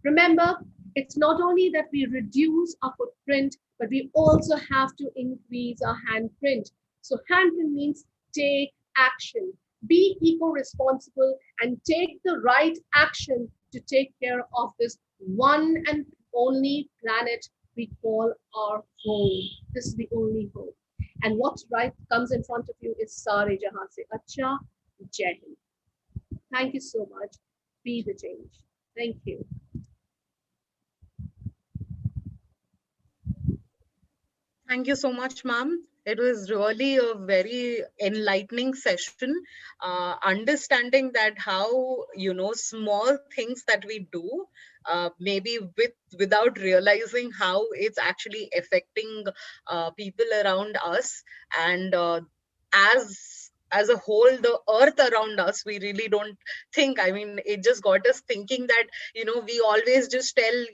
Speaker 1: Remember, It's not only that we reduce our footprint, but we also have to increase our handprint. So handprint means take action, be eco-responsible, and take the right action to take care of this one and only planet we call our home. This is the only home. And what's right comes in front of you is Sare Jahan Se Acha, Jai Hind. Thank you so much. Be the change. Thank you.
Speaker 2: Thank you so much, ma'am. It was really a very enlightening session. Understanding that how, small things that we do, maybe without realizing how it's actually affecting people around us, and as a whole, the earth around us, we really don't think. I mean, it just got us thinking that, we always just tell,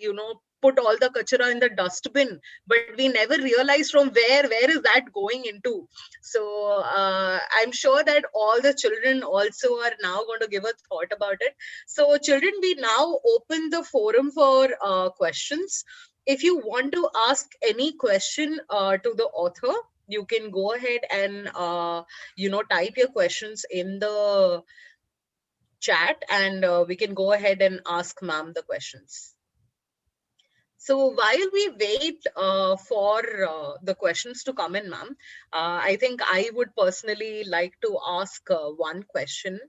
Speaker 2: put all the kachara in the dustbin, but we never realize from where is that going into. So I'm sure that all the children also are now going to give a thought about it. So children, we now open the forum for questions. If you want to ask any question to the author, you can go ahead and type your questions in the chat, and we can go ahead and ask ma'am the questions. So while we wait for the questions to come in, ma'am, I think I would personally like to ask one question.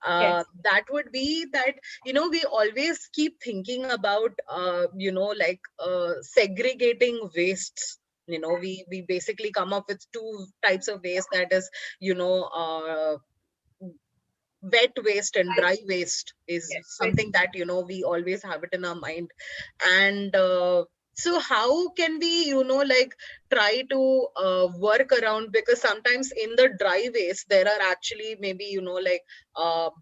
Speaker 1: Yes.
Speaker 2: That would be that, we always keep thinking about, segregating wastes. We basically come up with two types of waste, that is, wet waste and dry waste is
Speaker 1: Yes.
Speaker 2: something that we always have it in our mind. And so how can we try to work around, because sometimes in the dry waste there are actually maybe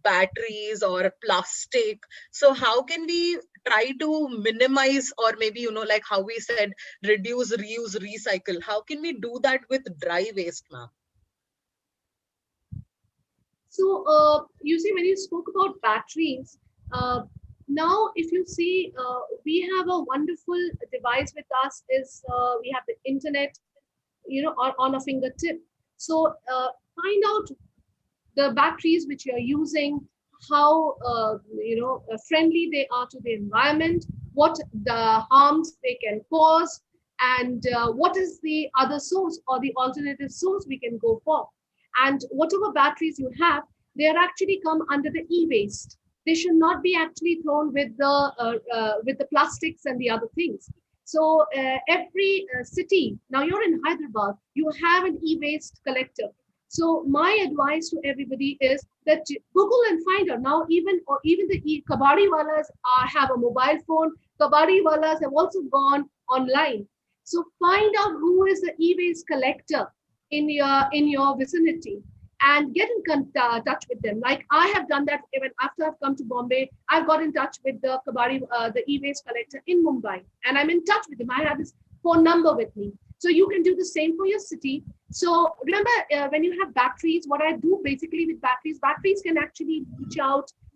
Speaker 2: batteries or plastic. So how can we try to minimize, or maybe how we said, reduce, reuse, recycle? How can we do that with dry waste, ma'am?
Speaker 1: So you see, when you spoke about batteries, now if you see, we have a wonderful device with us. Is we have the internet, on a fingertip. So find out the batteries which you are using, how friendly they are to the environment, what the harms they can cause, and what is the other source or the alternative source we can go for. And whatever batteries you have, they are actually come under the e-waste. They should not be actually thrown with the plastics and the other things. So every city, now you're in Hyderabad, you have an e-waste collector. So my advice to everybody is that Google and find out now. Even the kabadi walas have a mobile phone. Kabadi walas have also gone online. So find out who is the e-waste collector in your vicinity and get in touch with them. Like I have done that even after I've come to Bombay. I've got in touch with the e-waste collector in Mumbai, and I'm in touch with him. I have his phone number with me. So you can do the same for your city. So remember, when you have batteries, what I do basically with batteries can actually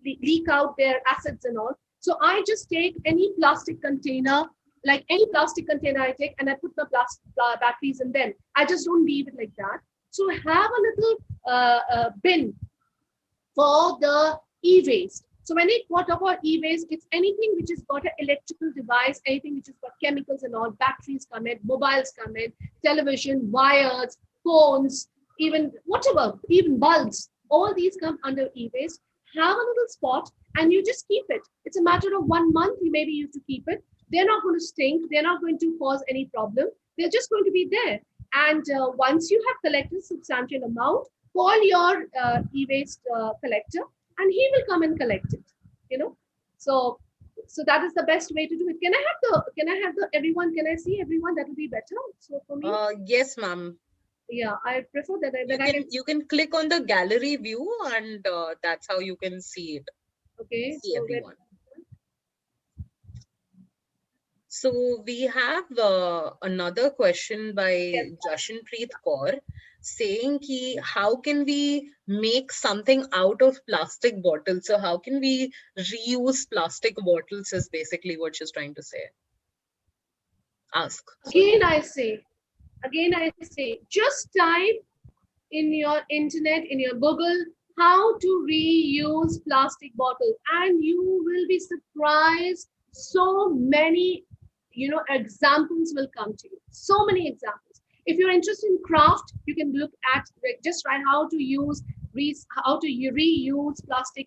Speaker 1: leak out their acids and all. So I just take any plastic container, like any plastic container I take, and I put the batteries in them. I just don't leave it like that. So have a little bin for the e-waste. So when we talk about e-waste, it's anything which has got an electrical device, anything which has got chemicals and all, batteries come in, mobiles come in, television, wires, phones, even whatever, even bulbs, all these come under e-waste. Have a little spot and you just keep it. It's a matter of 1 month, maybe you have to keep it. They're not going to stink. They're not going to cause any problem. They're just going to be there. And once you have collected a substantial amount, call your e-waste collector and he will come and collect it. So that is the best way to do it. Can I have the everyone? Can I see everyone? That will be better. So for me,
Speaker 2: yes, ma'am.
Speaker 1: Yeah, I prefer that.
Speaker 2: You can click on the gallery view, and that's how you can see it.
Speaker 1: Okay,
Speaker 2: See everyone. So we have another question by
Speaker 1: Yes.
Speaker 2: Jashanpreet Kaur saying ki, how can we make something out of plastic bottles? So how can we reuse plastic bottles is basically what she's trying to say. Ask, sorry.
Speaker 1: Again I say, just type in your internet, in your Google, how to reuse plastic bottles, and you will be surprised. So many, examples will come to you. So many examples. If you're interested in craft, you can look at, like, just write how to reuse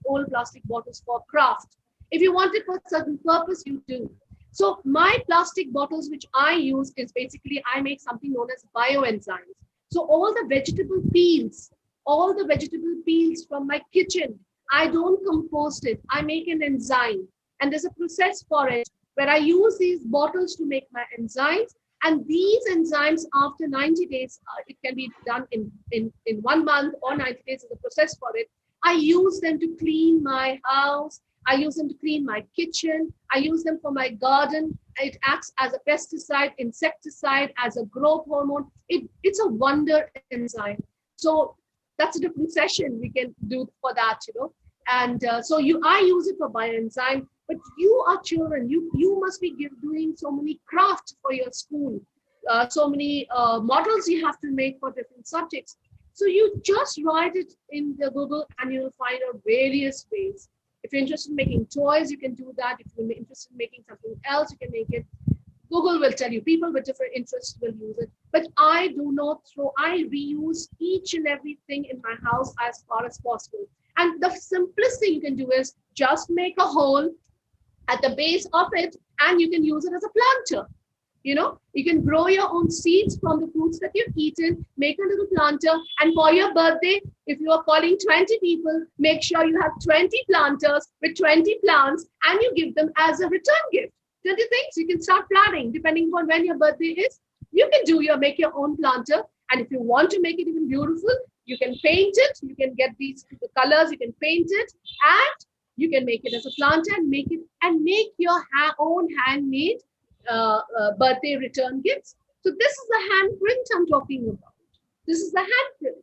Speaker 1: old plastic bottles for craft. If you want it for a certain purpose, you do. So my plastic bottles, which I use, is basically I make something known as bioenzymes. So all the vegetable peels from my kitchen, I don't compost it. I make an enzyme, and there's a process for it where I use these bottles to make my enzymes. And these enzymes, after 90 days, it can be done in 1 month, or 90 days is the process for it. I use them to clean my house. I use them to clean my kitchen. I use them for my garden. It acts as a pesticide, insecticide, as a growth hormone. It's a wonder enzyme. So that's a different session we can do for that. And I use it for bioenzyme. But you are children. You must be doing so many crafts for your school, so many models you have to make for different subjects. So you just write it in the Google, and you'll find out various ways. If you're interested in making toys, you can do that. If you're interested in making something else, you can make it. Google will tell you. People with different interests will use it. But I do not I reuse each and everything in my house as far as possible. And the simplest thing you can do is just make a hole at the base of it, and you can use it as a planter. You can grow your own seeds from the fruits that you've eaten, make a little planter, and for your birthday, if you are calling 20 people, make sure you have 20 planters with 20 plants, and you give them as a return gift. 20 things you can start planting depending on when your birthday is. You can make your own planter, and if you want to make it even beautiful, you can paint it. You can get the colors, you can paint it, and you can make it as a planter and make your own handmade birthday return gifts. So this is the handprint I'm talking about. This is the handprint,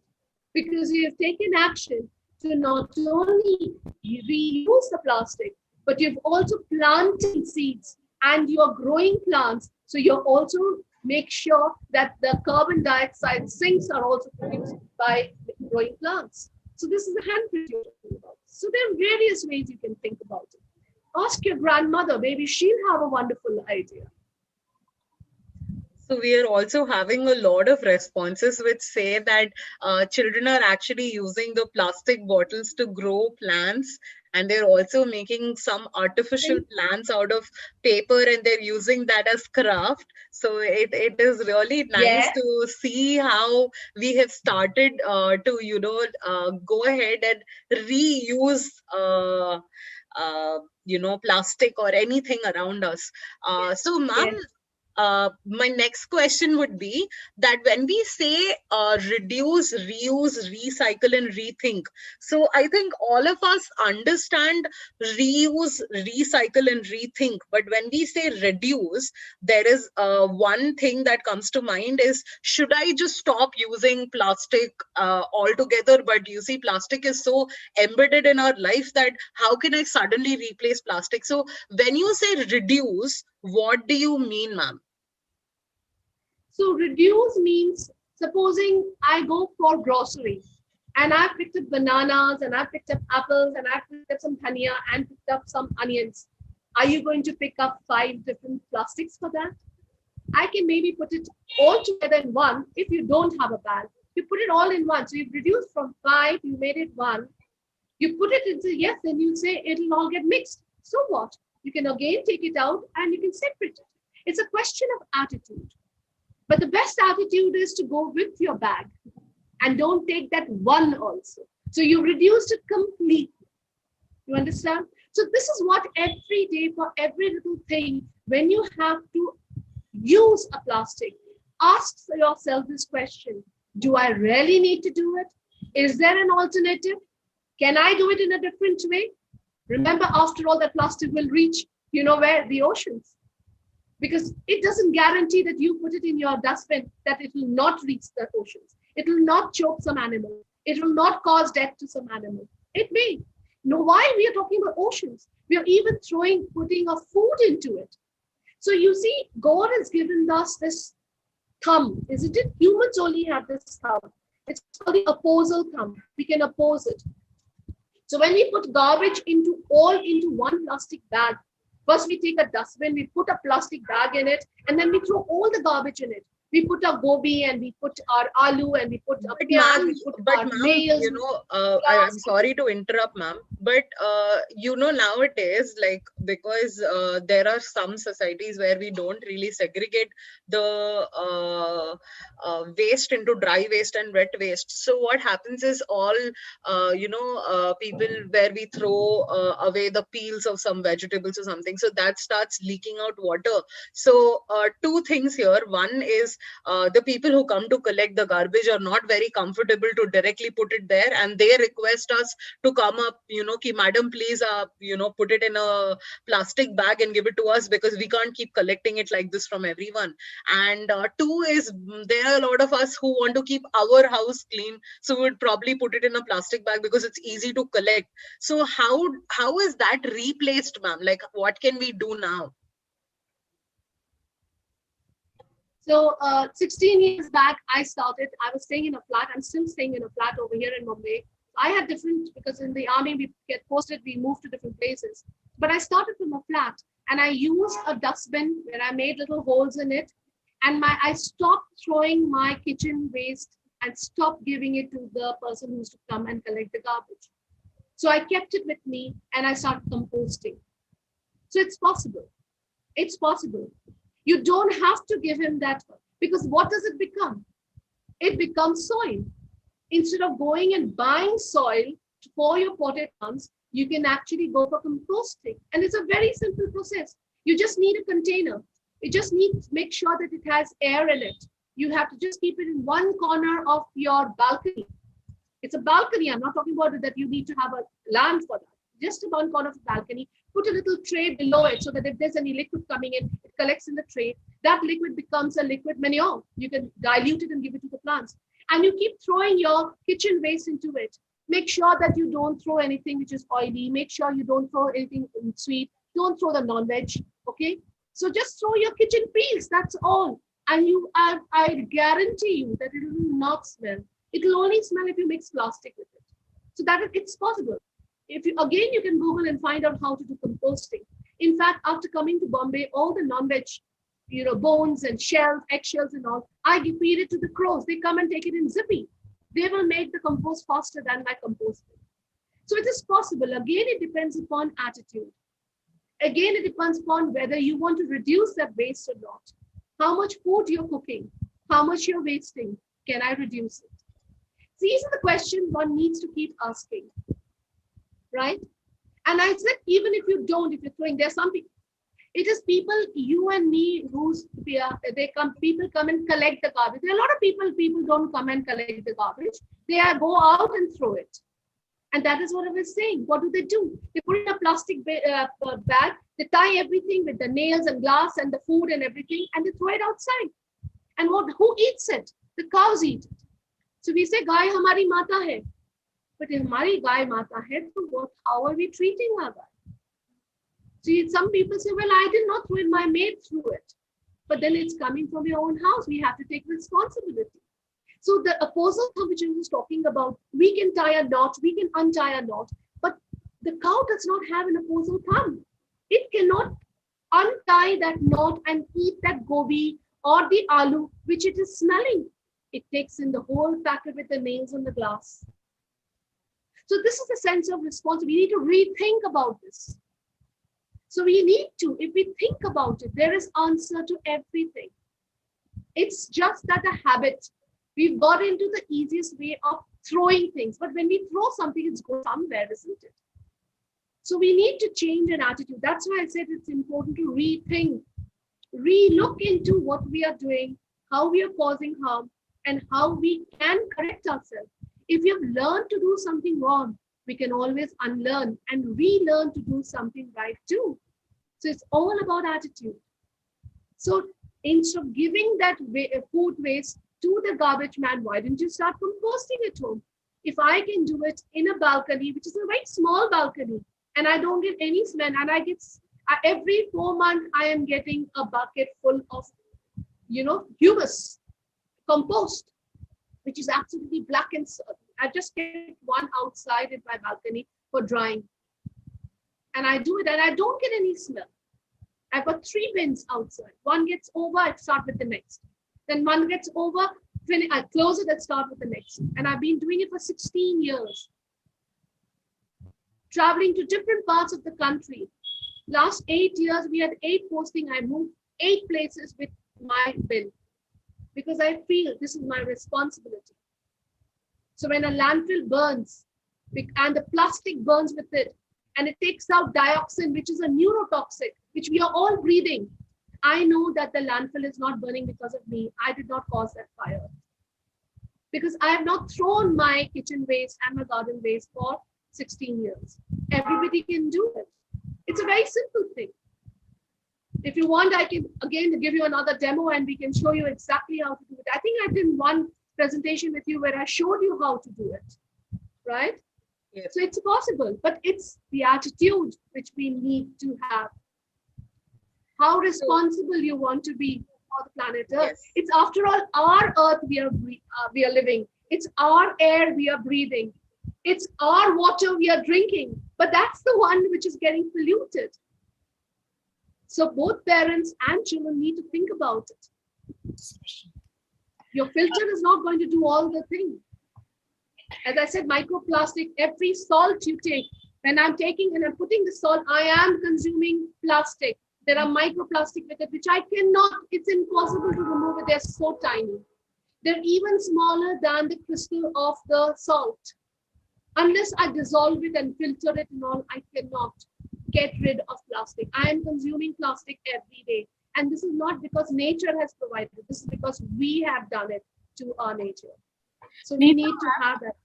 Speaker 1: because you have taken action to not only reuse the plastic, but you've also planted seeds and you're growing plants. So you're also make sure that the carbon dioxide sinks are also produced by growing plants. So this is the handprint you're talking about. So there are various ways you can think about it. Ask your grandmother, maybe she'll have a wonderful idea.
Speaker 2: So we are also having a lot of responses which say that children are actually using the plastic bottles to grow plants, and they're also making some artificial plants out of paper, and they're using that as craft. So it is really nice to see how we have started to go ahead and reuse plastic or anything around us. So ma'am, my next question would be that when we say reduce, reuse, recycle, and rethink, so I think all of us understand reuse, recycle, and rethink. But when we say reduce, there is one thing that comes to mind is, should I just stop using plastic altogether? But you see, plastic is so embedded in our life that how can I suddenly replace plastic? So when you say reduce, what do you mean, ma'am?
Speaker 1: So reduce means, supposing I go for groceries and I picked up bananas and I picked up apples and I picked up some dhania and picked up some onions. Are you going to pick up 5 different plastics for that? I can maybe put it all together in one. If you don't have a bag, you put it all in one. So you've reduced from 5, you made it 1. You put it into, yes, then you say it'll all get mixed. So what? You can again take it out and you can separate it. It's a question of attitude. But the best attitude is to go with your bag and don't take that one also. So you reduced it completely. You understand? So this is what every day, for every little thing, when you have to use a plastic, ask yourself this question: do I really need to do it? Is there an alternative? Can I do it in a different way? Remember, after all, that plastic will reach, where? The oceans. because it doesn't guarantee that you put it in your dustbin that it will not reach the oceans. It will not choke some animal. It will not cause death to some animal. It may. Know why we are talking about oceans? We are even putting a food into it. So you see, God has given us this thumb, isn't it? Humans only have this thumb. It's called the opposal thumb. We can oppose it. So when we put garbage into one plastic bag, first we take a dustbin, we put a plastic bag in it, and then we throw all the garbage in it. We put our gobi and we put our aloo and we put our piyaz, we put our nails.
Speaker 2: You know, I'm sorry to interrupt, ma'am, but you know, nowadays, like, because there are some societies where we don't really segregate the waste into dry waste and wet waste. So what happens is all, people where we throw away the peels of some vegetables or something, so that starts leaking out water. So two things here. One is the people who come to collect the garbage are not very comfortable to directly put it there, and they request us to come up, ki madam, please, put it in a plastic bag and give it to us, because we can't keep collecting it like this from everyone. And two is, there are a lot of us who want to keep our house clean, so we would probably put it in a plastic bag because it's easy to collect. So how is that replaced, ma'am? Like, what can we do now?
Speaker 1: So 16 years back, I was staying in a flat. I'm still staying in a flat over here in Mumbai. I had different, because in the army, we get posted, we move to different places. But I started from a flat and I used a dustbin where I made little holes in it. And I stopped throwing my kitchen waste and stopped giving it to the person who used to come and collect the garbage. So I kept it with me and I started composting. So it's possible. It's possible. You don't have to give him that, because what does it become? It becomes soil. Instead of going and buying soil for your potted plants, you can actually go for composting. And it's a very simple process. You just need a container. You just need to make sure that it has air in it. You have to just keep it in one corner of your balcony. It's a balcony. I'm not talking about it that you need to have a land for that. Just one corner of the balcony. Put a little tray below it so that if there's any liquid coming in, it collects in the tray. That liquid becomes a liquid manure. You can dilute it and give it to the plants. And you keep throwing your kitchen waste into it. Make sure that you don't throw anything which is oily. Make sure you don't throw anything sweet. Don't throw the non-veg, okay? So just throw your kitchen peels, that's all. And I guarantee you that it will not smell. It will only smell if you mix plastic with it. So that it's possible. If you, again, you can Google and find out how to do composting. In fact, after coming to Bombay, all the non-veg, bones and shells, eggshells and all, I feed it to the crows. They come and take it in zippy. They will make the compost faster than my composting. So it is possible. Again, it depends upon attitude. Again, it depends upon whether you want to reduce that waste or not. How much food you're cooking, how much you're wasting. Can I reduce it? These are the questions one needs to keep asking. Right? And I said, even if you don't, if you're throwing, there's some people, it is people, you and me, people come and collect the garbage. There are a lot of people don't come and collect the garbage. They go out and throw it. And that is what I was saying. What do? They put in a plastic bag, they tie everything with the nails and glass and the food and everything, and they throw it outside. And who eats it? The cows eat it. So we say, Gai hamari mata hai. But if Mari Gai Mata hai, how are we treating our Gai? See, some people say, well, I did not throw it, my maid threw it. But then it's coming from your own house. We have to take responsibility. So the opposal thumb which I was talking about, we can tie a knot, we can untie a knot, but the cow does not have an opposal thumb. It cannot untie that knot and eat that gobi or the aloo, which it is smelling. It takes in the whole packet with the nails on the glass. So this is the sense of responsibility. We need to rethink about this. So we need to, if we think about it, there is answer to everything. It's just that a habit. We've got into the easiest way of throwing things. But when we throw something, it's going somewhere, isn't it? So we need to change an attitude. That's why I said it's important to rethink, re-look into what we are doing, how we are causing harm, and how we can correct ourselves. If you have learned to do something wrong, we can always unlearn and relearn to do something right too. So it's all about attitude. So instead of giving that food waste to the garbage man, why didn't you start composting at home? If I can do it in a balcony, which is a very small balcony, and I don't get any smell, and I get every 4 months I am getting a bucket full of, humus, compost, which is absolutely black and I just get one outside in my balcony for drying, and I do it, and I don't get any smell. I've got 3 bins outside. One gets over, I start with the next. Then one gets over, I close it and start with the next. And I've been doing it for 16 years. Traveling to different parts of the country. Last 8 years, we had 8 postings. I moved 8 places with my bin because I feel this is my responsibility. So when a landfill burns and the plastic burns with it, and it takes out dioxin, which is a neurotoxic, which we are all breathing, I know that the landfill is not burning because of me. I did not cause that fire. Because I have not thrown my kitchen waste and my garden waste for 16 years. Everybody can do it. It's a very simple thing. If you want, I can again give you another demo and we can show you exactly how to do it. I think I did one presentation with you where I showed you how to do it, right?
Speaker 2: Yes.
Speaker 1: So it's possible, but it's the attitude which we need to have. How responsible you want to be for the planet Earth.
Speaker 2: Yes.
Speaker 1: It's after all our Earth we are living. It's our air we are breathing. It's our water we are drinking. But that's the one which is getting polluted. So both parents and children need to think about it. Your filter is not going to do all the things. As I said, microplastic, every salt you take, when I'm taking and I'm putting the salt, I am consuming plastic. There are microplastic with it, which I cannot, it's impossible to remove it. They're so tiny. They're even smaller than the crystal of the salt. Unless I dissolve it and filter it and all, I cannot get rid of plastic. I am consuming plastic every day. And this is not because nature has provided it. This is because we have done it to our nature. So we need to have that.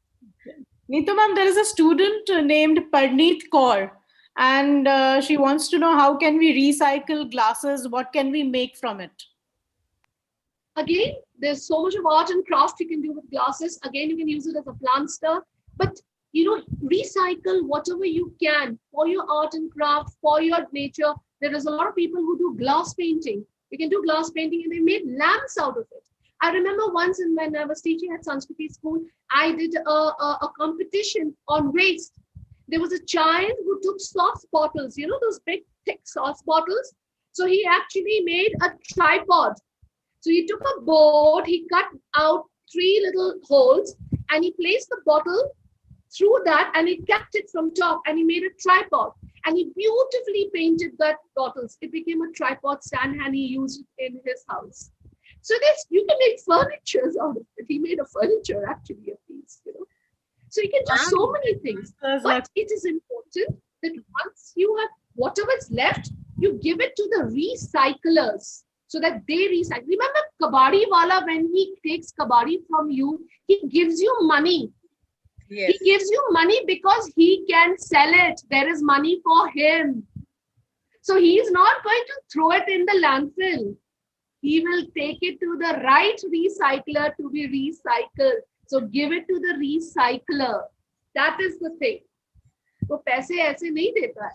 Speaker 3: Nita ma'am, there is a student named Parneet Kaur, and she wants to know how can we recycle glasses? What can we make from it?
Speaker 1: Again, there's so much of art and craft you can do with glasses. Again, you can use it as a planter. But, recycle whatever you can for your art and craft, for your nature. There is a lot of people who do glass painting. You can do glass painting and they made lamps out of it. I remember once when I was teaching at Sanskriti school, I did a competition on waste. There was a child who took sauce bottles, those big, thick sauce bottles. So he actually made a tripod. So he took a board, he cut out 3 little holes, and he placed the bottle through that, and he kept it from top, and he made a tripod. And he beautifully painted that bottles. It became a tripod stand, and he used it in his house. So you can make furniture out of it. He made a furniture actually of these, So you can do so many things. But it is important that once you have whatever is left, you give it to the recyclers so that they recycle. Remember Kabadi Wala, when he takes Kabadi from you, he gives you money.
Speaker 2: Yes.
Speaker 1: He gives you money because he can sell it. There is money for him. So he's not going to throw it in the landfill. He will take it to the right recycler to be recycled. So give it to the recycler. That is the thing. वो पैसे ऐसे नहीं देता है.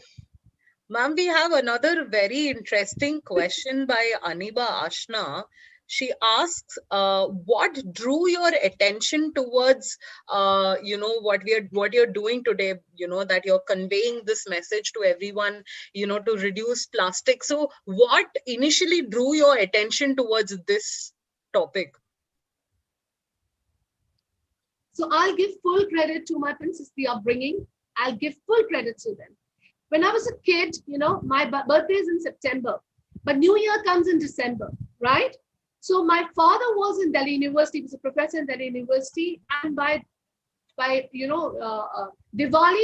Speaker 2: Ma'am, we have another very interesting question by Aniba Ashna. She asks, what drew your attention towards, what you're doing today, that you're conveying this message to everyone, to reduce plastic. So what initially drew your attention towards this topic?
Speaker 1: So I'll give full credit to my parents, the upbringing. I'll give full credit to them. When I was a kid, my birthday is in September, but New Year comes in December, right? So my father was in Delhi University, he was a professor in Delhi University, and by Diwali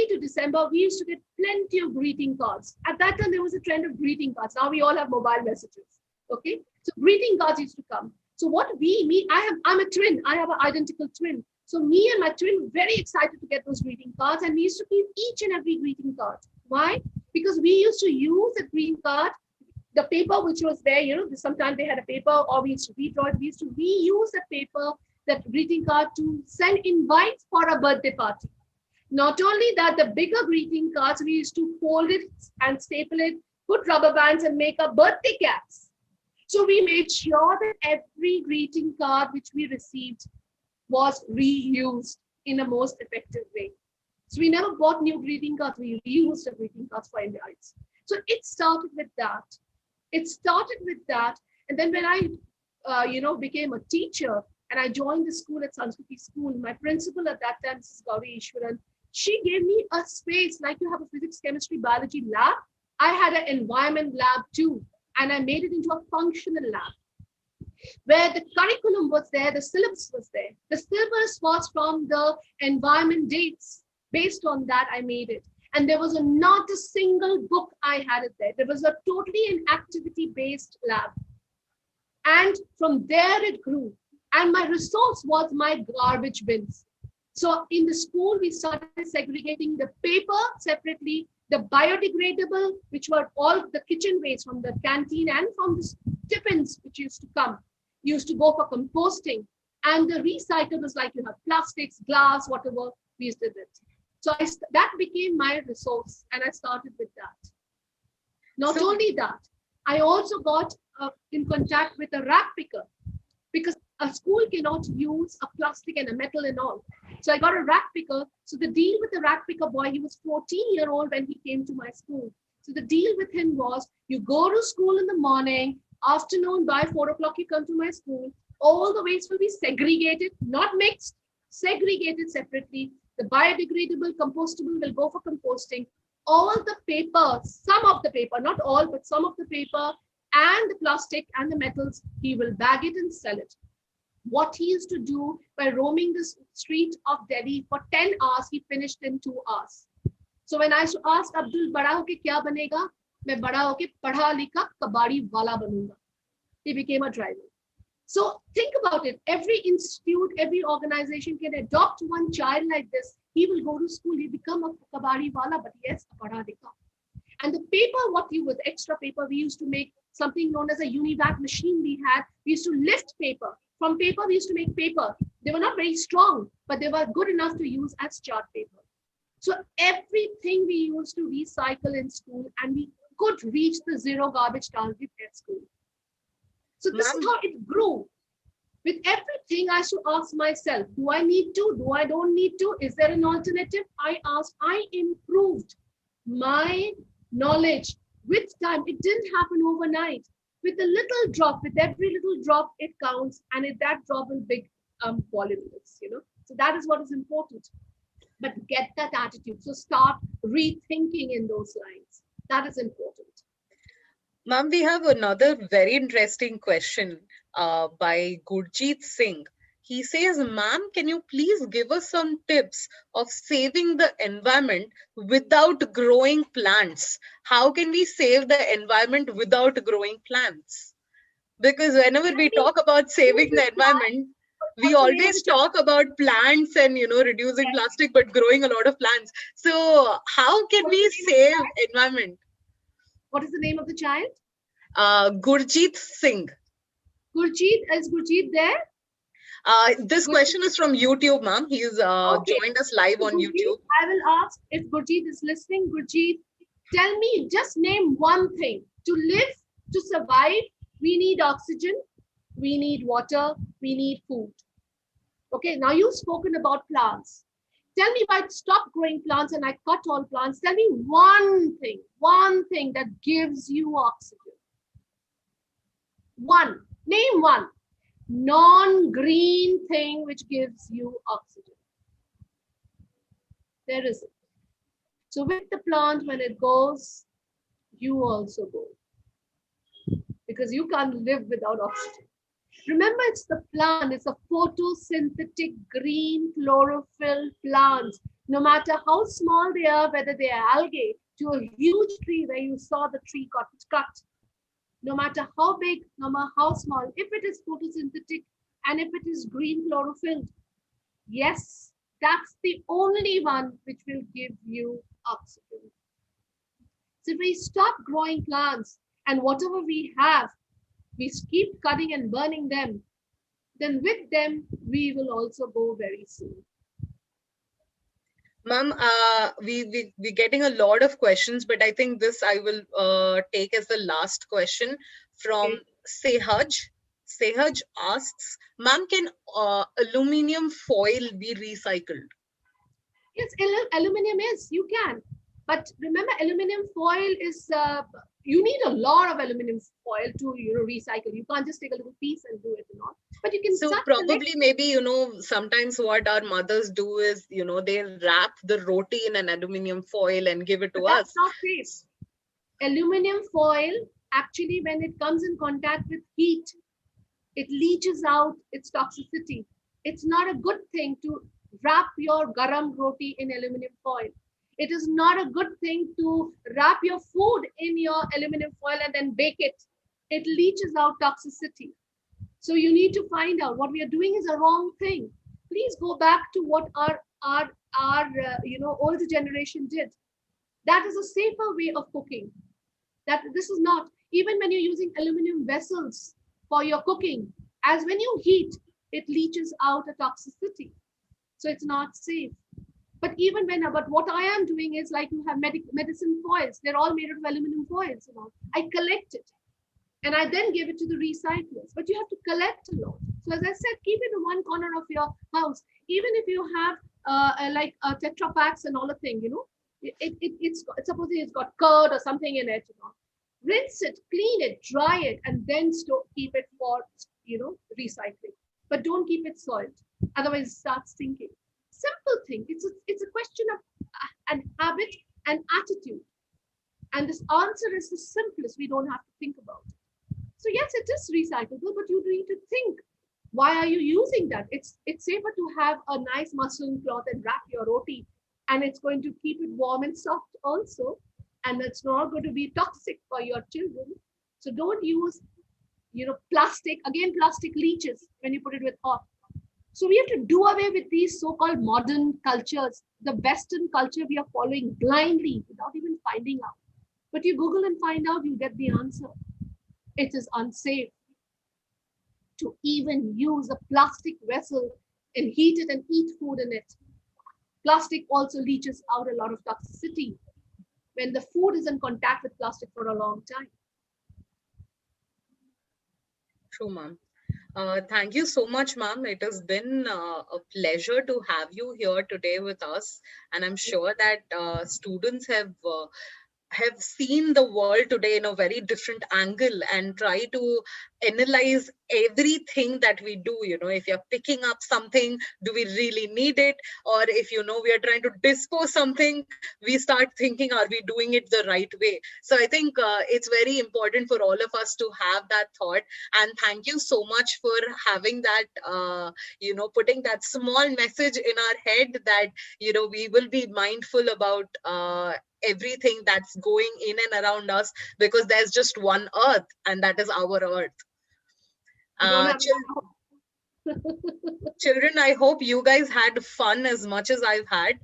Speaker 1: to December, we used to get plenty of greeting cards. At that time, there was a trend of greeting cards. Now we all have mobile messages, okay? So greeting cards used to come. So I'm a twin, I have an identical twin. So me and my twin were very excited to get those greeting cards, and we used to keep each and every greeting card. Why? Because we used to use the greeting card the paper which was there, sometimes they had a paper, or we used to redraw it. We used to reuse the paper, that greeting card, to send invites for a birthday party. Not only that, the bigger greeting cards, we used to fold it and staple it, put rubber bands and make a birthday caps. So we made sure that every greeting card which we received was reused in a most effective way. So we never bought new greeting cards, we reused the greeting cards for invites. So it started with that. And then when I, became a teacher and I joined the school at Sanskriti School, my principal at that time, Mrs. Gauri Ishwaran, she gave me a space, like you have a physics, chemistry, biology lab. I had an environment lab too, and I made it into a functional lab where the curriculum was there, the syllabus was there. The syllabus was from the environment dates. Based on that, I made it. And there was not a single book I had it there. There was a totally an activity-based lab. And from there it grew. And my resource was my garbage bins. So in the school, we started segregating the paper separately, the biodegradable, which were all the kitchen waste from the canteen and from the tiffins, which used to go for composting. And the recyclables, like you have plastics, glass, whatever, we used to do it. So that became my resource, and I started with that. Not only that, I also got in contact with a rag picker, because a school cannot use a plastic and a metal and all. So I got a rag picker. So the deal with the rag picker boy, he was 14-year-old when he came to my school. So the deal with him was, you go to school in the morning, afternoon by 4 o'clock, you come to my school. All the waste will be segregated, not mixed, segregated separately. The biodegradable, compostable will go for composting. All the paper, some of the paper, not all, but some of the paper and the plastic and the metals, he will bag it and sell it. What he used to do by roaming the street of Delhi for 10 hours, he finished in 2 hours. So when I asked Abdul, bada hoke kya banega? Main bada hoke padha likha kabadi wala banunga. He became a driver. So think about it. Every institute, every organization can adopt one child like this. He will go to school, he become a kabadi wala, but yes, a padha likha. And the paper, with extra paper, we used to make something known as a univac machine we had. We used to lift paper. From paper, we used to make paper. They were not very strong, but they were good enough to use as chart paper. So everything we used to recycle in school, and we could reach the zero garbage target at school. So this is how it grew. With everything, I should ask myself, do I need to? Do I don't need to? Is there an alternative? I improved my knowledge with time. It didn't happen overnight. With a little drop, with every little drop, it counts, and that drop will big volumes, So that is what is important. But get that attitude. So start rethinking in those lines. That is important.
Speaker 2: Ma'am, we have another very interesting question by Gurjeet Singh. He says, ma'am, can you please give us some tips of saving the environment without growing plants? How can we save the environment without growing plants? Because whenever we talk about saving the environment, we always talk about plants and, reducing plastic, but growing a lot of plants. So how can we save environment?
Speaker 1: What is the name of the child?
Speaker 2: Gurjeet Singh.
Speaker 1: Is Gurjeet there?
Speaker 2: This question is from YouTube, ma'am. He's joined us live on YouTube.
Speaker 1: I will ask if Gurjeet is listening. Gurjeet, tell me, just name one thing. To live, to survive, we need oxygen, we need water, we need food. Okay, now you've spoken about plants. Tell me, if I stop growing plants and I cut all plants, tell me one thing that gives you oxygen. Name one non-green thing which gives you oxygen. There isn't. So with the plant, when it goes, you also go. Because you can't live without oxygen. Remember, it's the plant, it's a photosynthetic green chlorophyll plants. No matter how small they are, whether they are algae, to a huge tree where you saw the tree got cut. No matter how big, no matter how small, if it is photosynthetic and if it is green chlorophyll, yes, that's the only one which will give you oxygen. So if we stop growing plants, And whatever we have, we keep cutting and burning them, then with them, we will also go very soon.
Speaker 2: Ma'am, we're getting a lot of questions, but I think this I will take as the last question from
Speaker 1: Okay.
Speaker 2: Sehaj. Sehaj asks, ma'am, can aluminum foil be recycled?
Speaker 1: Yes, aluminum is, you can. But remember, aluminum foil is, you need a lot of aluminum foil to recycle. You can't just take a little piece and do it and all. But you can
Speaker 2: So
Speaker 1: start
Speaker 2: probably
Speaker 1: collecting.
Speaker 2: maybe, sometimes what our mothers do is, they wrap the roti in an aluminum foil and give it
Speaker 1: But
Speaker 2: to
Speaker 1: that's
Speaker 2: us.
Speaker 1: not safe. Aluminum foil, actually, when it comes in contact with heat, it leaches out its toxicity. It's not a good thing to wrap your garam roti in aluminum foil. It is not a good thing to wrap your food in your aluminum foil and then bake it. It leaches out toxicity. So you need to find out what we are doing is a wrong thing. Please go back to what our older generation did. That is a safer way of cooking. That this is not, even when you're using aluminum vessels for your cooking, as when you heat, it leaches out a toxicity. So it's not safe. But even when, but what I am doing is like you have medicine foils, they're all made out of aluminum foils. I collect it and I then give it to the recyclers. But you have to collect a lot. So as I said, keep it in one corner of your house. Even if you have like Tetra packs and all the thing, it's supposedly it's got curd or something in it. Rinse it, clean it, dry it, and then keep it for recycling. But don't keep it soiled, otherwise it starts stinking. Simple thing. It's a question of an habit and attitude. And this answer is the simplest. We don't have to think about it. So yes, it is recyclable, but you need to think. Why are you using that? It's safer to have a nice muslin cloth and wrap your roti, and it's going to keep it warm and soft also, and it's not going to be toxic for your children. So don't use, plastic. Again, plastic leaches when you put it with hot. So we have to do away with these so-called modern cultures, the Western culture we are following blindly without even finding out. But you Google and find out, you get the answer. It is unsafe to even use a plastic vessel and heat it and eat food in it. Plastic also leaches out a lot of toxicity when the food is in contact with plastic for a long time.
Speaker 2: True, ma'am. Thank you so much, ma'am. It has been a pleasure to have you here today with us. And I'm sure that students have seen the world today in a very different angle and try to analyze everything that we do. If you're picking up something, do we really need it? Or if we are trying to dispose something, we start thinking, are we doing it the right way? So I think it's very important for all of us to have that thought. And thank you so much for having that putting that small message in our head that we will be mindful about everything that's going in and around us, because there's just one earth, and that is our earth.
Speaker 1: You don't have
Speaker 2: Children, I hope you guys had fun as much as I've had.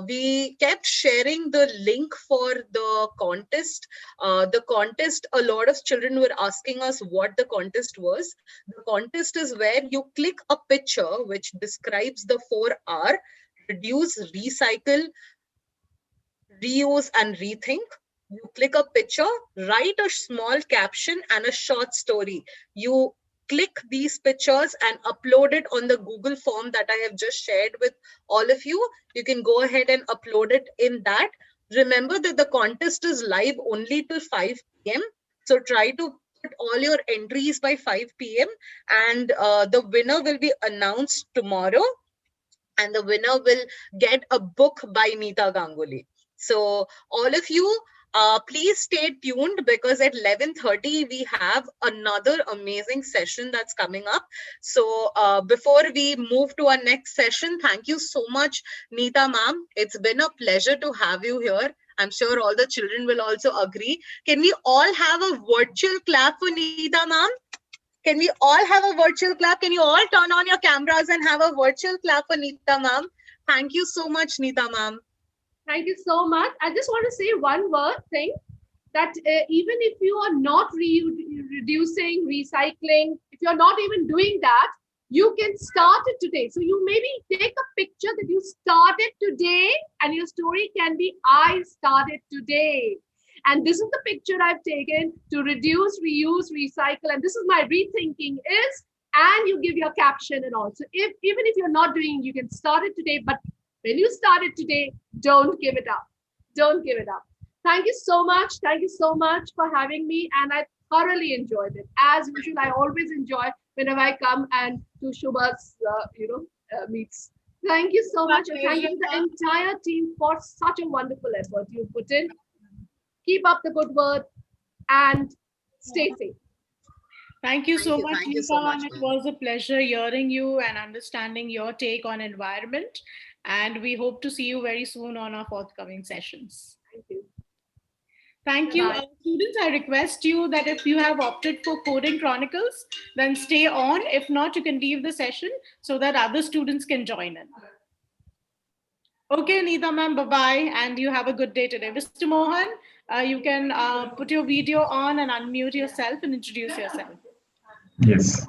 Speaker 2: We kept sharing the link for the contest. A lot of children were asking us what the contest was. The contest is where you click a picture which describes the 4R: reduce, recycle, reuse, and rethink. You click a picture, write a small caption and a short story. You click these pictures and upload it on the Google form that I have just shared with all of you. You can go ahead and upload it in that. Remember that the contest is live only till 5 p.m. So try to put all your entries by 5 p.m. and the winner will be announced tomorrow, and the winner will get a book by Nita Ganguly. So all of you, please stay tuned, because at 11:30 we have another amazing session that's coming up. So before we move to our next session, thank you so much, Nita ma'am. It's been a pleasure to have you here. I'm sure all the children will also agree. Can we all have a virtual clap for Nita ma'am? Can we all have a virtual clap? Can you all turn on your cameras and have a virtual clap for Nita ma'am? Thank you so much, Nita ma'am.
Speaker 1: Thank you so much. I just want to say one word thing. that even if you are not reducing, recycling, if you're not even doing that, you can start it today. So you maybe take a picture that you started today, and your story can be, I started today. And this is the picture I've taken to reduce, reuse, recycle. And this is my rethinking is, and you give your caption and all. So if even if you're not doing, you can start it today. But when you start it today, don't give it up. Don't give it up. Thank you so much. Thank you so much for having me. And I thoroughly enjoyed it. As usual, I always enjoy whenever I come and to Shubha's, meets. Thank you so much. And thank you to the entire team for such a wonderful effort you put in. Keep up the good work and stay safe.
Speaker 3: Thank you so much,
Speaker 2: Thank you so
Speaker 3: Nita.
Speaker 2: much,
Speaker 3: It was a pleasure hearing you and understanding your take on environment. And we hope to see you very soon on our forthcoming sessions.
Speaker 1: Thank you.
Speaker 3: Thank you.
Speaker 1: Bye.
Speaker 3: Students, I request you that if you have opted for Coding Chronicles, then stay on. If not, you can leave the session so that other students can join in. Okay, Nita ma'am, bye-bye. And you have a good day today. Mr. Mohan, you can put your video on and unmute yourself and introduce yourself.
Speaker 4: Yes.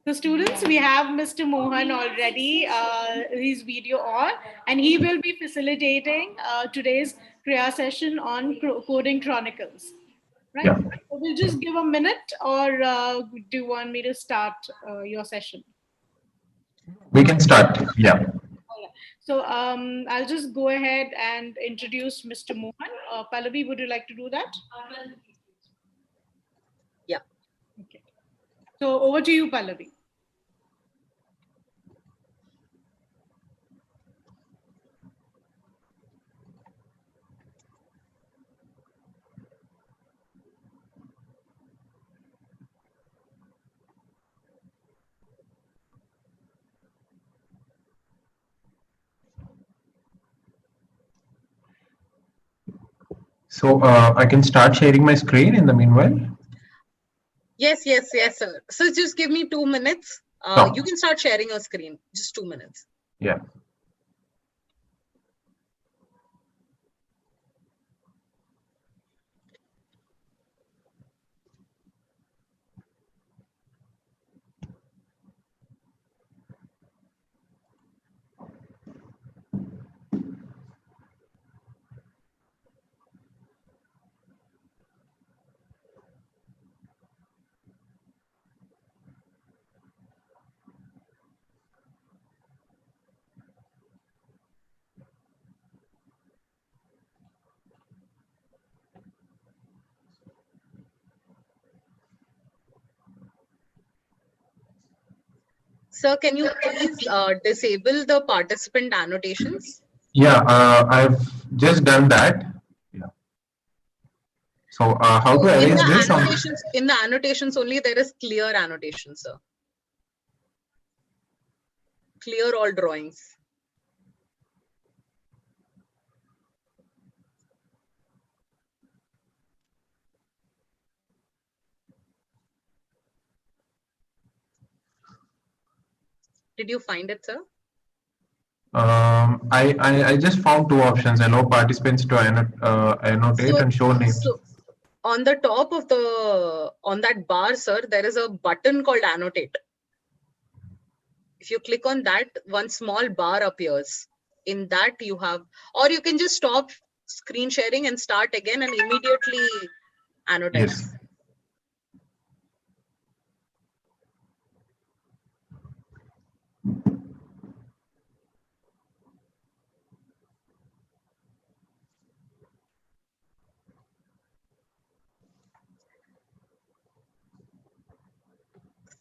Speaker 3: So students, we have Mr. Mohan already, his video on, and he will be facilitating today's Creyal session on Coding Chronicles. Right?
Speaker 4: Yeah.
Speaker 3: So we'll just give a minute, or do you want me to start your session?
Speaker 4: We can start. Yeah.
Speaker 3: So I'll just go ahead and introduce Mr. Mohan. Pallavi, would you like to do that?
Speaker 2: Yeah.
Speaker 3: Okay. So over to you, Pallavi.
Speaker 4: So I can start sharing my screen in the meanwhile.
Speaker 2: Yes, sir. So just give me 2 minutes. You can start sharing your screen. Just 2 minutes.
Speaker 4: Yeah.
Speaker 2: Sir, can you please disable the participant annotations?
Speaker 4: Yeah, I've just done that. Yeah. So how to
Speaker 2: in
Speaker 4: arrange
Speaker 2: the
Speaker 4: this?
Speaker 2: annotations, in the annotations only there is clear annotations, sir. Clear all drawings. Did you find it, sir?
Speaker 4: I just found two options: allow participants to annotate and show names.
Speaker 2: So on the top of on that bar, sir, there is a button called annotate. If you click on that, one small bar appears. In that you have, or you can just stop screen sharing and start again and immediately annotate.
Speaker 4: Yes.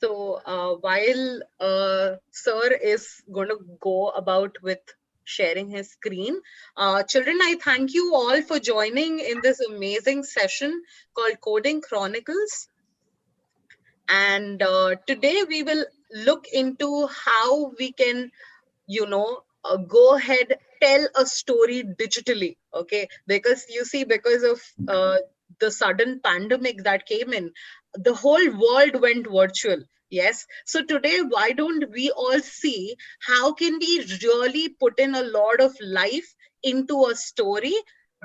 Speaker 2: So while sir is going to go about with sharing his screen, children, I thank you all for joining in this amazing session called Coding Chronicles. And today we will look into how we can, go ahead, tell a story digitally. Okay, because you see, because of the sudden pandemic that came in, the whole world went virtual. Yes. So today, why don't we all see how can we really put in a lot of life into a story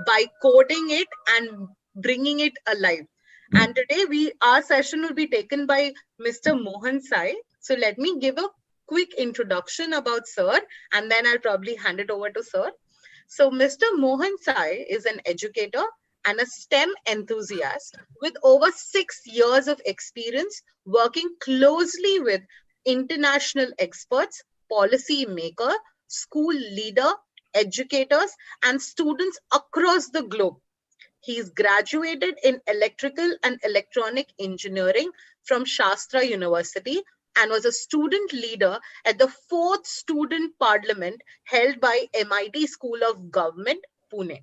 Speaker 2: by coding it and bringing it alive. And today our session will be taken by Mr. Mohan Sai. So let me give a quick introduction about Sir, and then I'll probably hand it over to Sir. So Mr. Mohan Sai is an educator and a STEM enthusiast with over 6 years of experience working closely with international experts, policy maker, school leader, educators, and students across the globe. He is graduated in electrical and electronic engineering from Shastra University and was a student leader at the 4th Student Parliament held by MIT School of Government, Pune.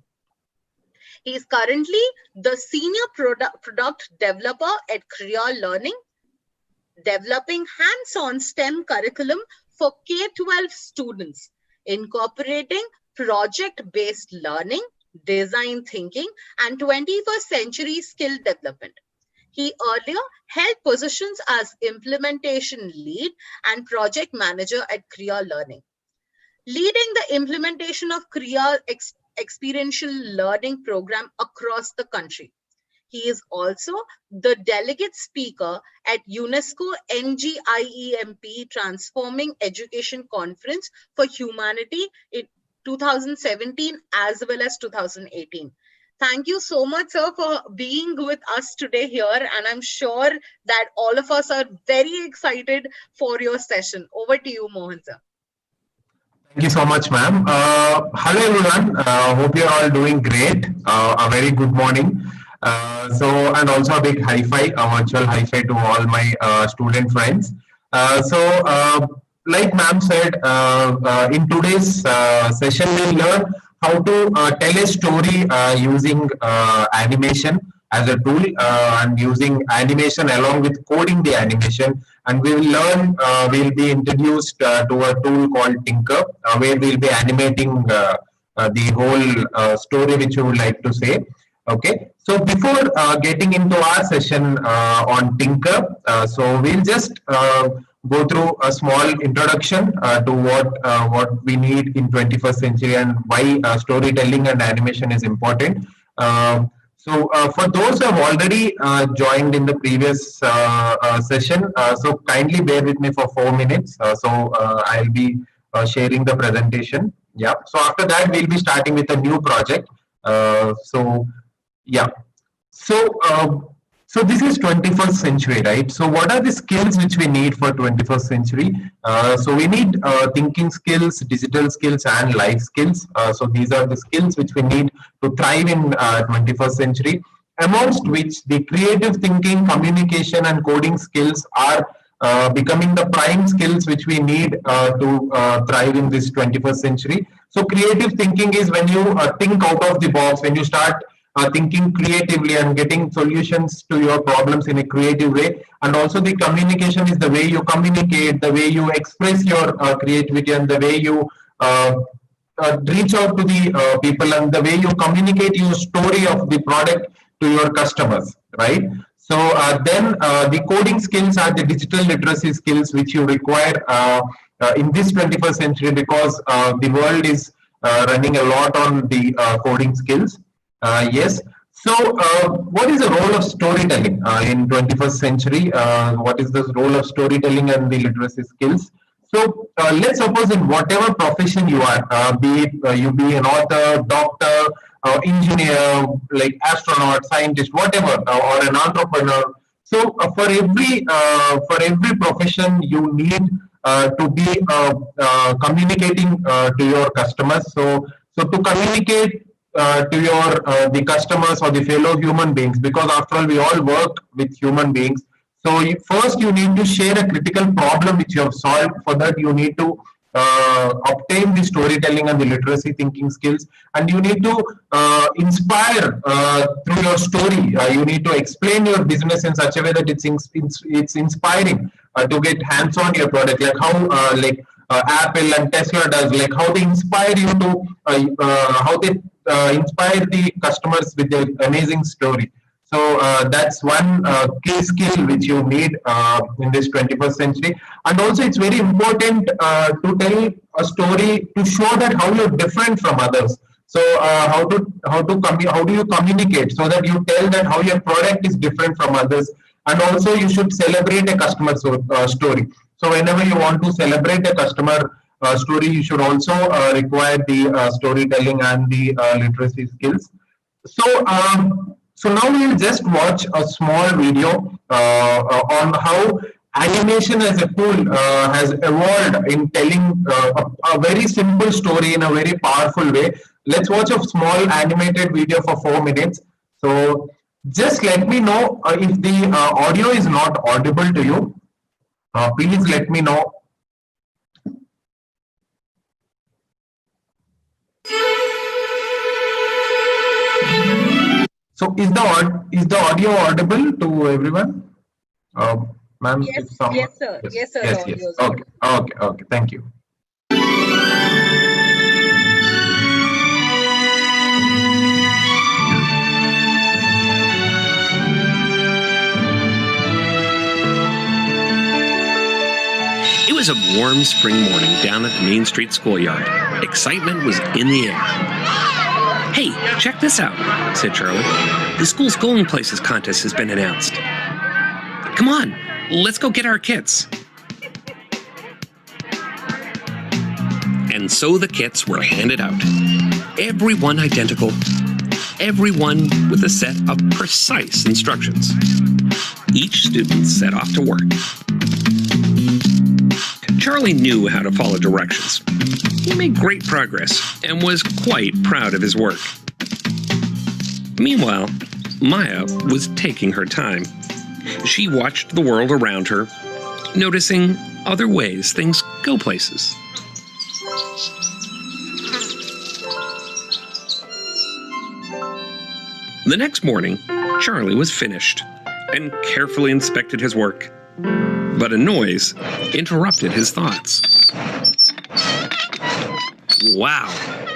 Speaker 2: He is currently the senior product developer at Creyal Learning, developing hands-on STEM curriculum for K-12 students, incorporating project-based learning, design thinking, and 21st century skill development. He earlier held positions as implementation lead and project manager at Creyal Learning, leading the implementation of Creyal experiential learning program across the country. He is also the delegate speaker at UNESCO NGIEMP Transforming Education Conference for Humanity in 2017 as well as 2018. Thank you so much, sir, for being with us today here. And I'm sure that all of us are very excited for your session. Over to you, Mohan, sir.
Speaker 4: Thank you so much, ma'am. Hello, everyone. Hope you're all doing great. A very good morning. And also a big high-fi, a virtual high-fi to all my student friends. Like ma'am said, in today's session, we'll learn how to tell a story using animation as a tool and using animation along with coding the animation. And we will learn, we'll be introduced to a tool called Tinker, where we'll be animating the whole story which we would like to say. Okay, so before getting into our session on Tinker, so we'll just go through a small introduction to what we need in 21st century and why storytelling and animation is important. For those who have already joined in the previous session, so kindly bear with me for 4 minutes. I'll be sharing the presentation. Yeah. So after that, we'll be starting with a new project. Yeah. So this is 21st century, right? So what are the skills which we need for 21st century? So we need thinking skills, digital skills, and life skills. So these are the skills which we need to thrive in 21st century, amongst which the creative thinking, communication, and coding skills are becoming the prime skills which we need to thrive in this 21st century. So creative thinking is when you think out of the box, when you start thinking creatively and getting solutions to your problems in a creative way. And also the communication is the way you communicate, the way you express your creativity, and the way you reach out to the people, and the way you communicate your story of the product to your customers, right? So then the coding skills are the digital literacy skills which you require in this 21st century, because the world is running a lot on the coding skills. Yes. So, what is the role of storytelling in 21st century? What is the role of storytelling and the literacy skills? So, let's suppose in whatever profession you are, be it you be an author, doctor, engineer, like astronaut, scientist, whatever, or an entrepreneur. So, for every profession, you need to be communicating to your customers. So to communicate to your the customers or the fellow human beings, because after all we all work with human beings. So first you need to share a critical problem which you have solved. For that you need to obtain the storytelling and the literacy thinking skills, and you need to inspire through your story. You need to explain your business in such a way that it's inspiring to get hands on your product, like how Apple and Tesla does, like how they inspire you to how they inspire the customers with their amazing story. So that's one key skill which you need in this 21st century. And also it's very important to tell a story to show that how you're different from others. So how do you communicate so that you tell that how your product is different from others, and also you should celebrate a customer story. So whenever you want to celebrate a customer story, you should also require the storytelling and the literacy skills. So now we'll just watch a small video on how animation as a tool has evolved in telling a very simple story in a very powerful way. Let's watch a small animated video for 4 minutes. So just let me know if the audio is not audible to you. Please let me know. So is the audio audible to everyone? Ma'am,
Speaker 2: Yes,
Speaker 4: someone,
Speaker 2: yes, sir. Yes, sir.
Speaker 4: yes,
Speaker 2: The
Speaker 4: yes.
Speaker 2: audio is
Speaker 4: Okay, okay, okay. Thank you.
Speaker 5: It was a warm spring morning down at the Main Street schoolyard. Excitement was in the air. Hey, check this out, said Charlie. The school's Going Places contest has been announced. Come on, let's go get our kits. And so the kits were handed out. Everyone identical. Everyone with a set of precise instructions. Each student set off to work. Charlie knew how to follow directions. He made great progress and was quite proud of his work. Meanwhile, Maya was taking her time. She watched the world around her, noticing other ways things go places. The next morning, Charlie was finished and carefully inspected his work. But a noise interrupted his thoughts. Wow,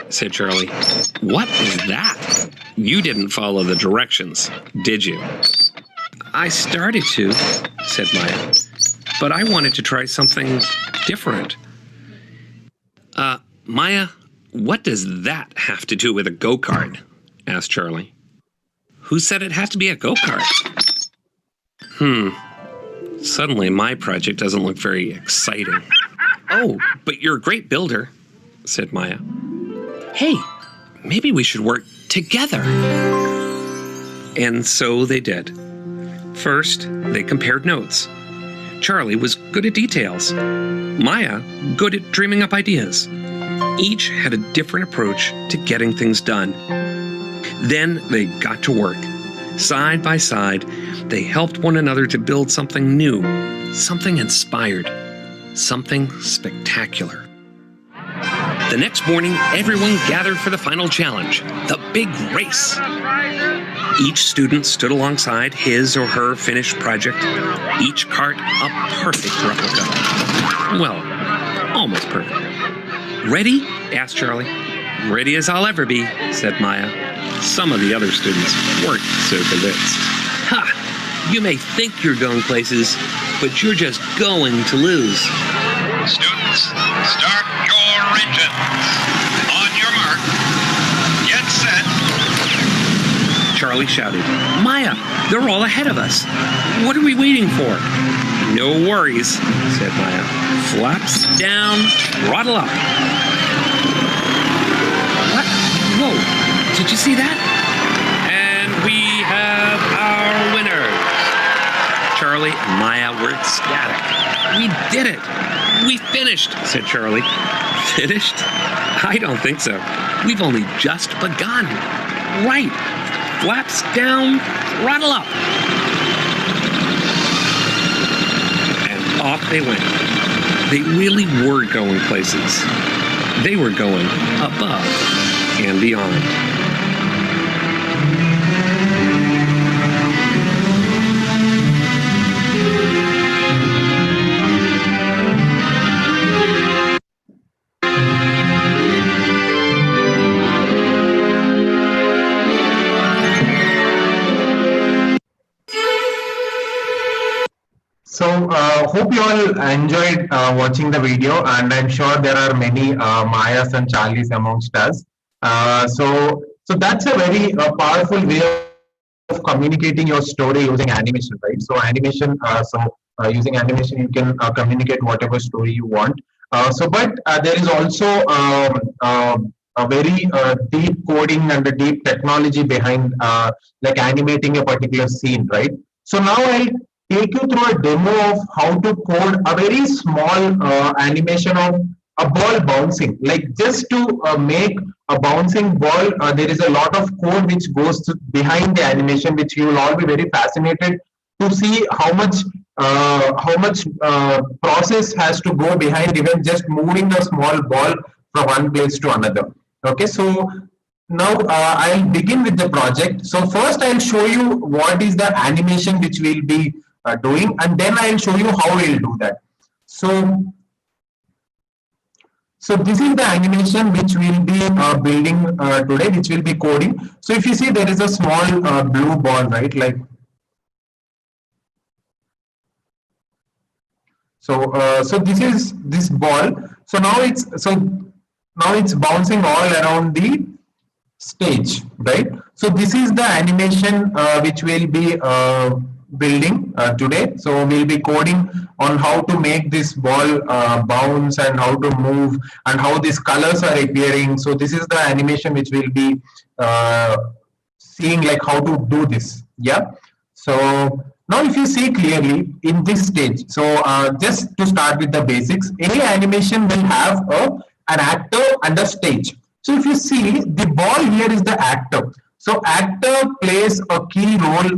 Speaker 5: said Charlie. What is that? You didn't follow the directions, did you? I started to, said Maya, but I wanted to try something different. Maya, what does that have to do with a go-kart? Asked Charlie. Who said it has to be a go-kart? Suddenly, my project doesn't look very exciting. Oh, but you're a great builder, said Maya. Hey, maybe we should work together. And so they did. First, they compared notes. Charlie was good at details. Maya, good at dreaming up ideas. Each had a different approach to getting things done. Then they got to work. Side by side, they helped one another to build something new, something inspired, something spectacular. The next morning, everyone gathered for the final challenge, the big race. Each student stood alongside his or her finished project, each cart a perfect replica. Well, almost perfect. Ready? Asked Charlie. Ready as I'll ever be, said Maya. Some of the other students weren't so convinced. Ha! You may think you're going places, but you're just going to lose.
Speaker 6: Students, start your engines. On your mark. Get set.
Speaker 5: Charlie shouted. Maya, they're all ahead of us. What are we waiting for? No worries, said Maya. Flaps down, throttle up. What? Whoa, did you see that? And we have our winner. Charlie and Maya were ecstatic. We did it. We finished, said Charlie. Finished? I don't think so. We've only just begun. Right. Flaps down, throttle up. And off they went. They really were going places. They were going above and beyond.
Speaker 4: So hope you all enjoyed watching the video, and I'm sure there are many Mayas and Charlies amongst us. So that's a very powerful way of communicating your story using animation, right? So animation, using animation, you can communicate whatever story you want. But there is also a very deep coding and a deep technology behind like animating a particular scene, right? So now I'll take you through a demo of how to code a very small animation of a ball bouncing. Like just to make a bouncing ball, there is a lot of code which goes behind the animation, which you will all be very fascinated to see how much process has to go behind even just moving a small ball from one place to another. Okay, so now I'll begin with the project. So first I'll show you what is the animation which we'll be doing, and then I'll show you how we'll do that. So this is the animation which we'll be building today, which we'll be coding. So if you see, there is a small blue ball, right? Like so this is this ball. So now it's bouncing all around the stage, right? So this is the animation which we'll be building today. So we'll be coding on how to make this ball bounce and how to move and how these colors are appearing. So this is the animation which we'll be seeing, like how to do this. Yeah. So now if you see clearly in this stage, so just to start with the basics, any animation will have an actor and a stage. So if you see, the ball here is the actor. So actor plays a key role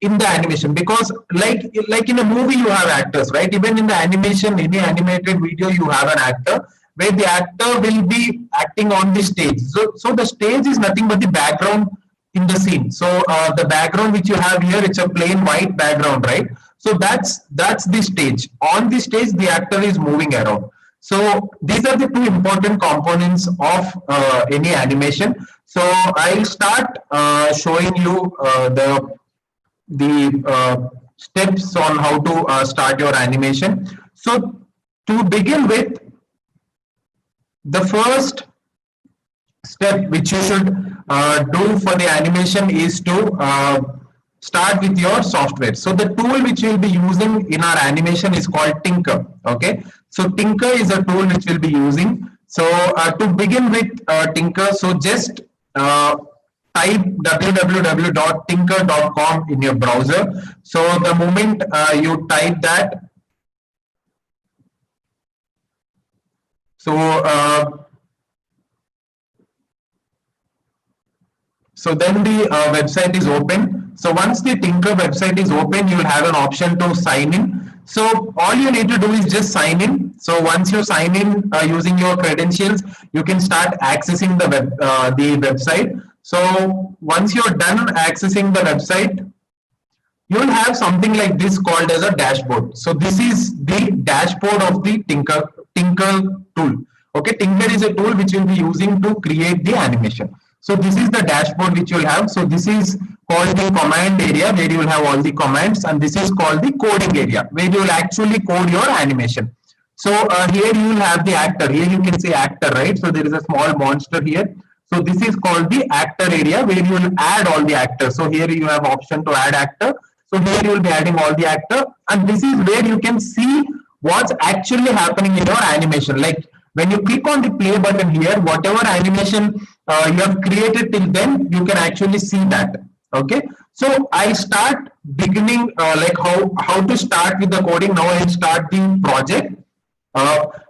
Speaker 4: in the animation, because like in a movie you have actors, right? Even in the animation, any animated video, you have an actor where the actor will be acting on the stage. So the stage is nothing but the background in the scene. So the background which you have here, it's a plain white background, right? So that's the stage. On the stage, the actor is moving around. So these are the two important components of any animation. So I'll start showing you the steps on how to start your animation. So to begin with, the first step which you should do for the animation is to start with your software. So the tool which we'll be using in our animation is called Tinker. Okay, so Tinker is a tool which we'll be using. So to begin with Tinker, so just type www.tinker.com in your browser. So the moment you type that, so then the website is open. So once the Tinker website is open, you will have an option to sign in. So all you need to do is just sign in. So once you sign in using your credentials, you can start accessing the website. So once you're done accessing the website, you will have something like this called as a dashboard. So this is the dashboard of the Tinker tool. Okay, Tinker is a tool which you'll be using to create the animation. So this is the dashboard which you'll have. So this is called the command area, where you will have all the commands, and this is called the coding area, where you will actually code your animation. So here you will have the actor. Here you can say actor, right? So there is a small monster here. So this is called the actor area, where you will add all the actors. So here you have option to add actor. So here you will be adding all the actor, and this is where you can see what's actually happening in your animation. Like when you click on the play button here, whatever animation you have created till then, you can actually see that. Okay, so I start beginning like how to start with the coding. Now I'll start the project.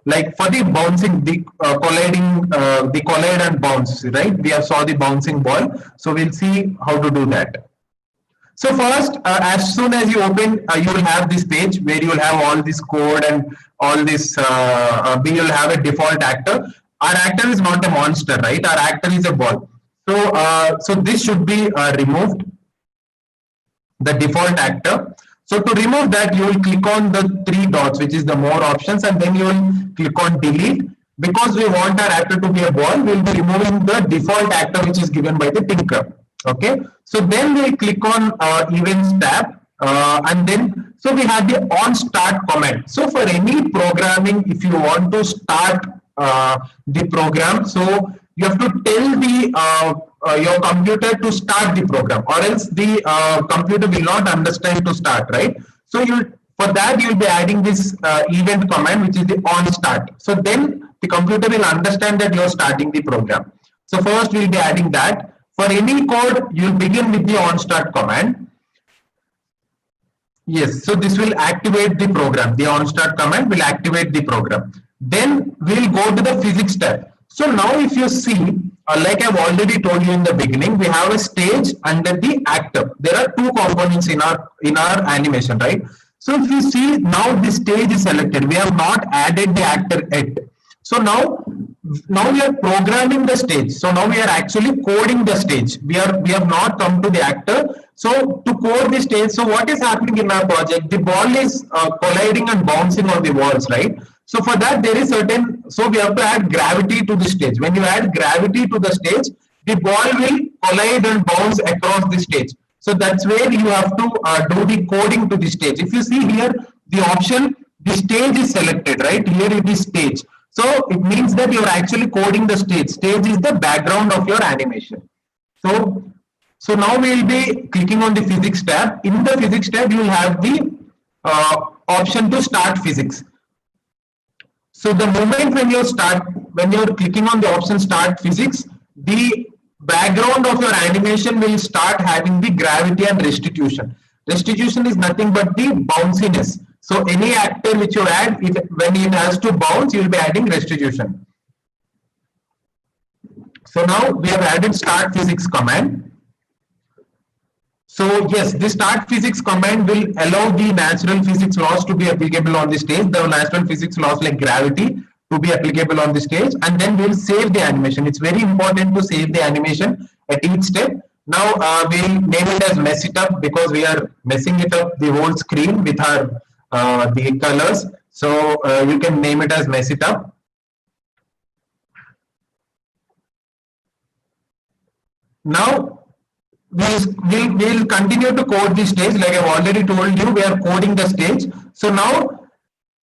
Speaker 4: Like for the bouncing, the colliding, the collide and bounce, right? We have saw the bouncing ball. So we'll see how to do that. So first, as soon as you open, you will have this page where you will have all this code and all this. You will have a default actor. Our actor is not a monster, right? Our actor is a ball. So this should be removed, the default actor. So to remove that, you will click on the three dots, which is the more options, and then you will click on delete. Because we want our actor to be a ball, we will be removing the default actor which is given by the Tinker. Okay, so then we click on events tab, and then so we have the on start command. So for any programming, if you want to start the program, so you have to tell the your computer to start the program, or else the computer will not understand to start, right? So you, for that you'll be adding this event command, which is the on start. So then the computer will understand that you're starting the program. So first we'll be adding that. For any code, you'll begin with the on start command. Yes, so this will activate the program. The on start command will activate the program. Then we'll go to the physics tab. So now if you see, like I've already told you in the beginning, we have a stage under the actor. There are two components in our animation, right? So if you see now the stage is selected, we have not added the actor yet. So now we are programming the stage. So now we are actually coding the stage. We have not come to the actor. So to code the stage, so what is happening in our project? The ball is colliding and bouncing on the walls, right? So for that there is certain, so we have to add gravity to the stage. When you add gravity to the stage, the ball will collide and bounce across the stage. So that's where you have to do the coding to the stage. If you see here, the option, the stage is selected, right? Here it is stage. So it means that you are actually coding the stage. Stage is the background of your animation. So now we will be clicking on the physics tab. In the physics tab, you will have the option to start physics. So the moment when you're clicking on the option start physics, the background of your animation will start having the gravity and restitution. Restitution is nothing but the bounciness. So any actor which you add, when it has to bounce, you will be adding restitution. So now we have added start physics command. So yes, the start physics command will allow the natural physics laws to be applicable on the stage, the natural physics laws like gravity to be applicable on the stage, and then we'll save the animation. It's very important to save the animation at each step. Now we'll name it as mess it up, because we are messing it up the whole screen with our the colors. So you can name it as mess it up. Now we'll continue to code the stage. Like I've already told you, we are coding the stage. So now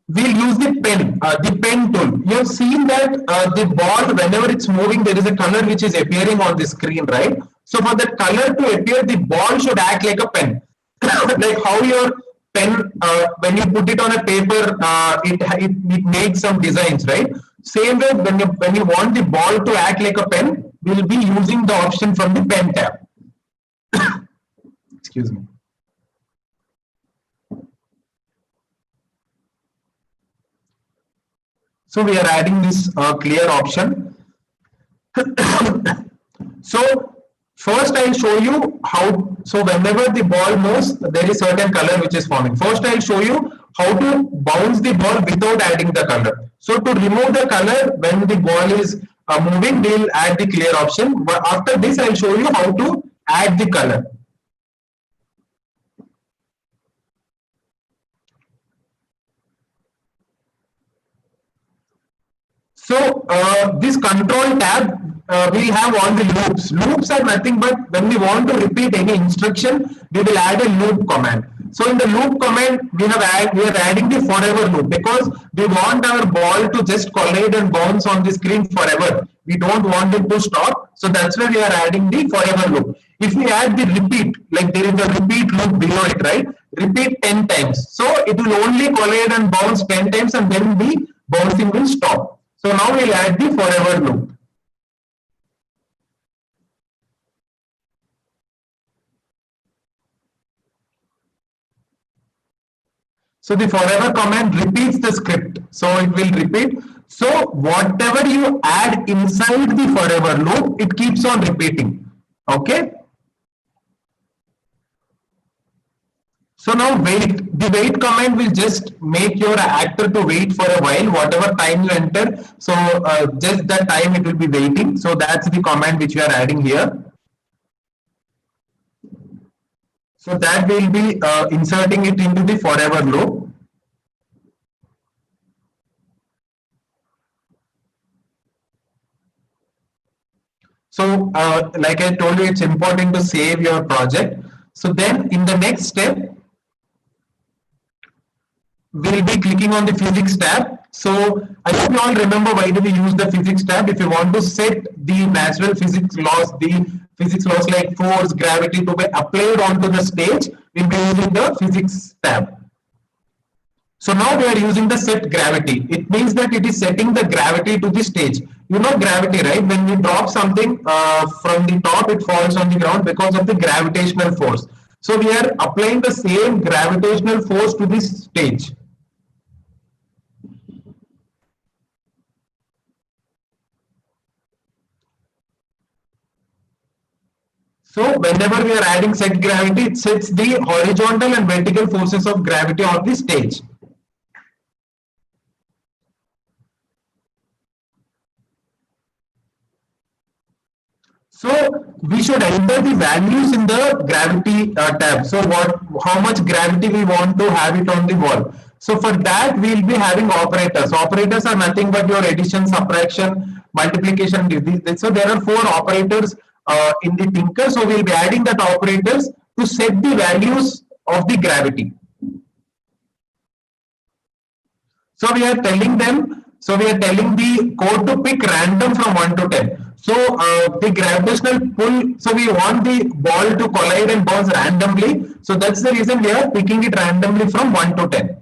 Speaker 4: we'll use the pen tool. You have seen that the ball, whenever it's moving, there is a color which is appearing on the screen, right? So for the color to appear, the ball should act like a pen. Like how your pen, when you put it on a paper, it makes some designs, right? Same way, when you want the ball to act like a pen, we'll be using the option from the pen tab. Excuse me. So we are adding this clear option. So first I'll show you how, so whenever the ball moves, there is certain color which is forming. First I'll show you how to bounce the ball without adding the color. So to remove the color when the ball is moving, we'll add the clear option. But after this I'll show you how to add the color. So this control tab, we have all the loops. Loops are nothing but when we want to repeat any instruction, we will add a loop command. So in the loop command, we are adding the forever loop, because we want our ball to just collide and bounce on the screen forever. We don't want it to stop. So that's why we are adding the forever loop. If we add the repeat, like there is a repeat loop below it, right? Repeat 10 times. So it will only collide and bounce 10 times, and then the bouncing will stop. So now we'll add the forever loop. So the forever command repeats the script. So it will repeat. So whatever you add inside the forever loop, it keeps on repeating. Okay. So now wait. The wait command will just make your actor to wait for a while, whatever time you enter. So just that time it will be waiting. So that's the command which we are adding here. So that will be inserting it into the forever loop. So like I told you, it's important to save your project. So then in the next step, we'll be clicking on the physics tab. So I hope you all remember why do we use the physics tab. If you want to set the natural physics laws, the physics laws like force, gravity to be applied onto the stage, we'll be using the physics tab. So now we are using the set gravity. It means that it is setting the gravity to the stage. You know gravity, right? When we drop something from the top, it falls on the ground because of the gravitational force. So we are applying the same gravitational force to this stage. So whenever we are adding set gravity, it sets the horizontal and vertical forces of gravity on the stage. So we should enter the values in the gravity tab. So how much gravity we want to have it on the wall. So for that we'll be having operators. Operators are nothing but your addition, subtraction, multiplication. So there are 4 operators in the Tinker. So we'll be adding that operators to set the values of the gravity. So we are telling them. So we are telling the code to pick random from 1 to 10. So the gravitational pull, so we want the ball to collide and bounce randomly. So that's the reason we are picking it randomly from 1 to 10.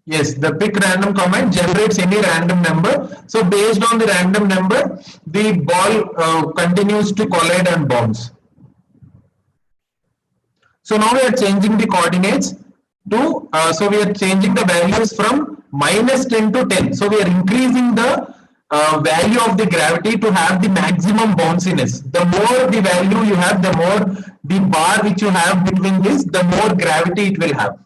Speaker 4: Yes, the pick random command generates any random number. So based on the random number, the ball continues to collide and bounce. So now we are changing the coordinates to, so we are changing the values from -10 to 10. So we are increasing the value of the gravity to have the maximum bounciness. The more the value you have, the more the bar which you have between this, the more gravity it will have.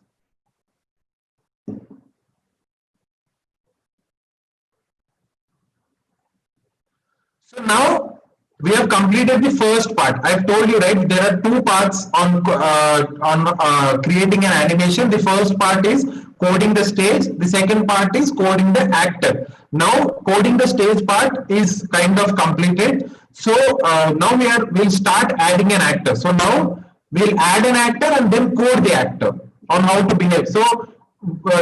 Speaker 4: So now we have completed the first part. I've told you, right, there are 2 parts on creating an animation. The first part is coding the stage. The second part is coding the actor. Now coding the stage part is kind of completed. So now we'll start adding an actor. So now we'll add an actor and then code the actor on how to behave. So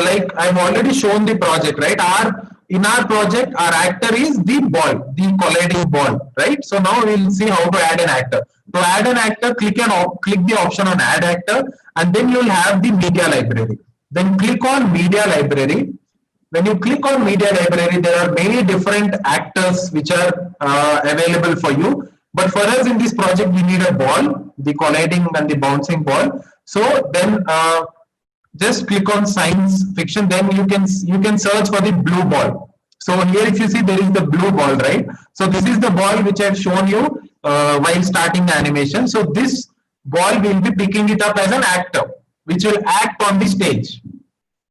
Speaker 4: like I've already shown the project, right? In our project, our actor is the ball, the colliding ball, right? So now we'll see how to add an actor. To add an actor, click the option on add actor, and then you'll have the media library. Then click on media library. When you click on media library, there are many different actors which are available for you. But for us in this project, we need a ball, the colliding and the bouncing ball. So then just click on science fiction, then you can search for the blue ball. So here if you see, there is the blue ball, right? So this is the ball which I've shown you while starting the animation. So this ball will be picking it up as an actor which will act on the stage.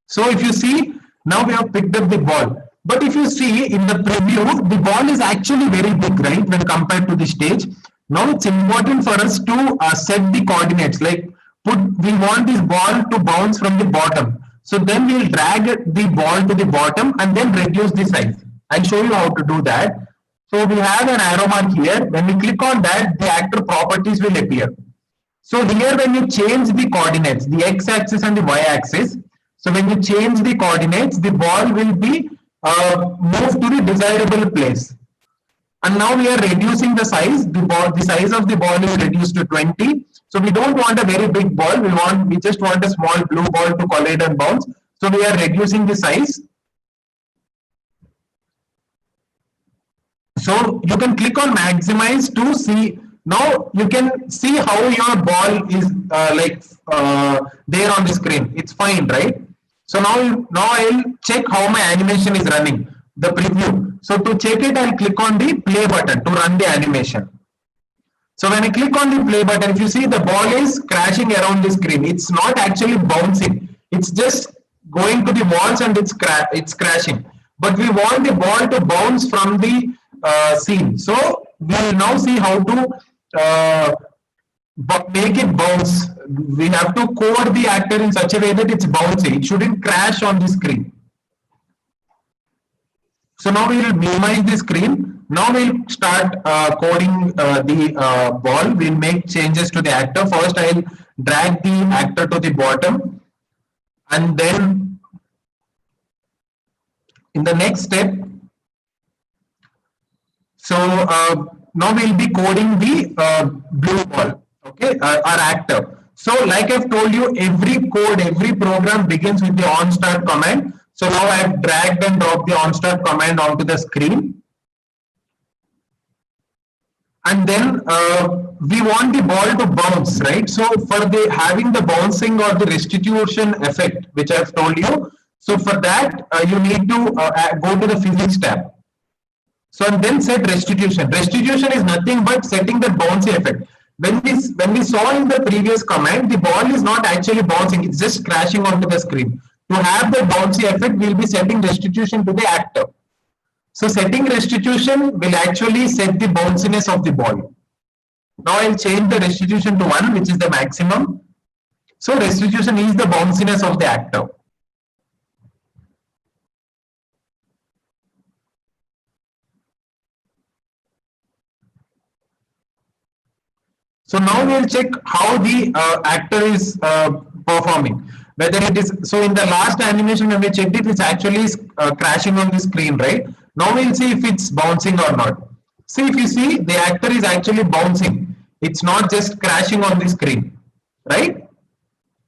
Speaker 4: So if you see, now we have picked up the ball, but if you see in the preview, the ball is actually very big, right, when compared to the stage. Now it's important for us to set the coordinates, like we want this ball to bounce from the bottom. So then we'll drag the ball to the bottom and then reduce the size. I'll show you how to do that. So we have an arrow mark here. When we click on that, the actor properties will appear. So here when you change the coordinates, the x-axis and the y-axis, so when you change the coordinates, the ball will be moved to the desirable place. And now we are reducing the size. The size of the ball is reduced to 20. So we don't want a very big ball. We just want a small blue ball to collide and bounce. So we are reducing the size. So you can click on maximize to see. Now you can see how your ball is there on the screen. It's fine, right? So now I'll check how my animation is running, the preview. So to check it, I'll click on the play button to run the animation. So when I click on the play button, if you see, the ball is crashing around the screen. It's not actually bouncing. It's just going to the walls and it's crashing. But we want the ball to bounce from the scene. So we'll now see how to make it bounce. We have to code the actor in such a way that it's bouncing. It shouldn't crash on the screen. So now we will minimize the screen. Now we'll start coding the ball. We'll make changes to the actor. First, I'll drag the actor to the bottom, and then in the next step, so now we'll be coding the blue ball, okay, our actor. So like I've told you, every code, every program begins with the onStart command. So now I've dragged and dropped the onStart command onto the screen. And then we want the ball to bounce, right? So for the having the bouncing or the restitution effect, which I've told you, so for that you need to go to the physics tab. So and then set restitution. Restitution is nothing but setting the bouncy effect. When we saw in the previous command, the ball is not actually bouncing; it's just crashing onto the screen. To have the bouncy effect, we'll be setting restitution to the actor. So setting restitution will actually set the bounciness of the ball. Now I'll change the restitution to 1, which is the maximum. So restitution is the bounciness of the actor. So now we'll check how the actor is performing. Whether it is, so in the last animation when we checked it, it's actually crashing on the screen, right? Now we'll see if it's bouncing or not. See, if you see, the actor is actually bouncing. It's not just crashing on the screen, right?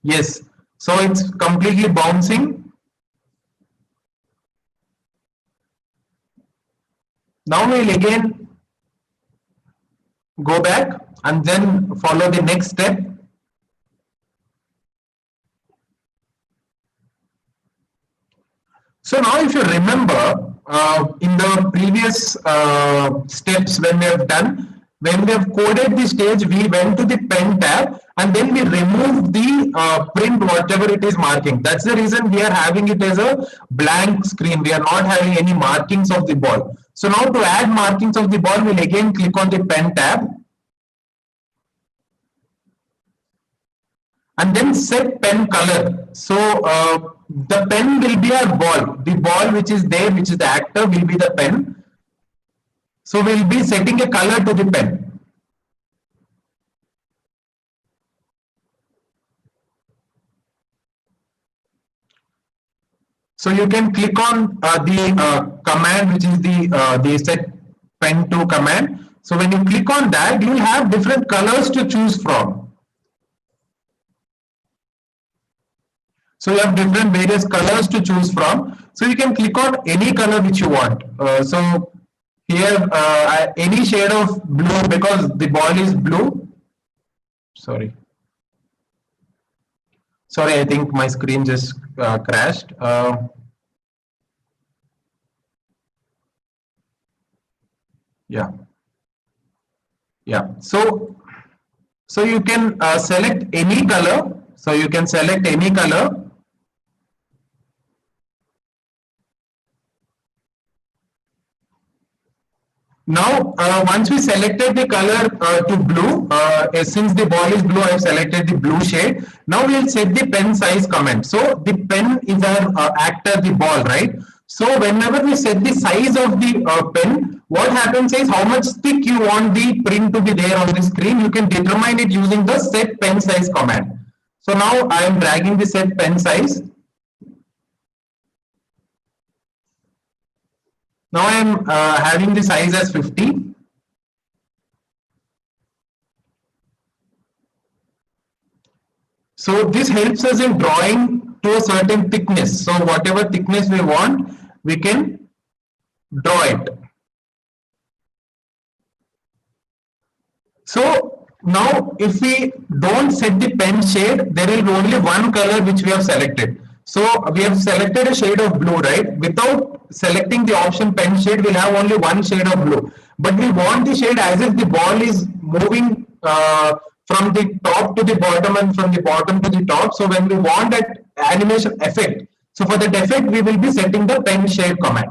Speaker 4: Yes. So it's completely bouncing. Now we'll again go back and then follow the next step. So now if you remember, in the previous steps when we have done, when we have coded the stage, we went to the pen tab and then we removed the print whatever it is marking. That's the reason we are having it as a blank screen. We are not having any markings of the ball. So now to add markings of the ball, we'll again click on the pen tab. And then set pen color. So the pen will be our ball. The ball which is there, which is the actor, will be the pen. So we'll be setting a color to the pen. So you can click on the command, which is the set pen to command. So when you click on that, you will have different colors to choose from. So you have different various colors to choose from. So you can click on any color which you want. So here any shade of blue, because the ball is blue. Sorry, I think my screen just crashed. Yeah. So you can select any color. So you can select any color. Now, once we selected the color to blue, since the ball is blue, I have selected the blue shade. Now we will set the pen size command. So the pen is our actor, the ball, right? So whenever we set the size of the pen, what happens is how much thick you want the print to be there on the screen. You can determine it using the set pen size command. So now I am dragging the set pen size. Now I am having the size as 50. So this helps us in drawing to a certain thickness. So whatever thickness we want, we can draw it. So now if we don't set the pen shade, there will be only one color which we have selected. So we have selected a shade of blue, right? Without selecting the option pen shade, we'll have only one shade of blue. But we want the shade as if the ball is moving from the top to the bottom and from the bottom to the top. So when we want that animation effect, so for that effect, we will be setting the pen shade command.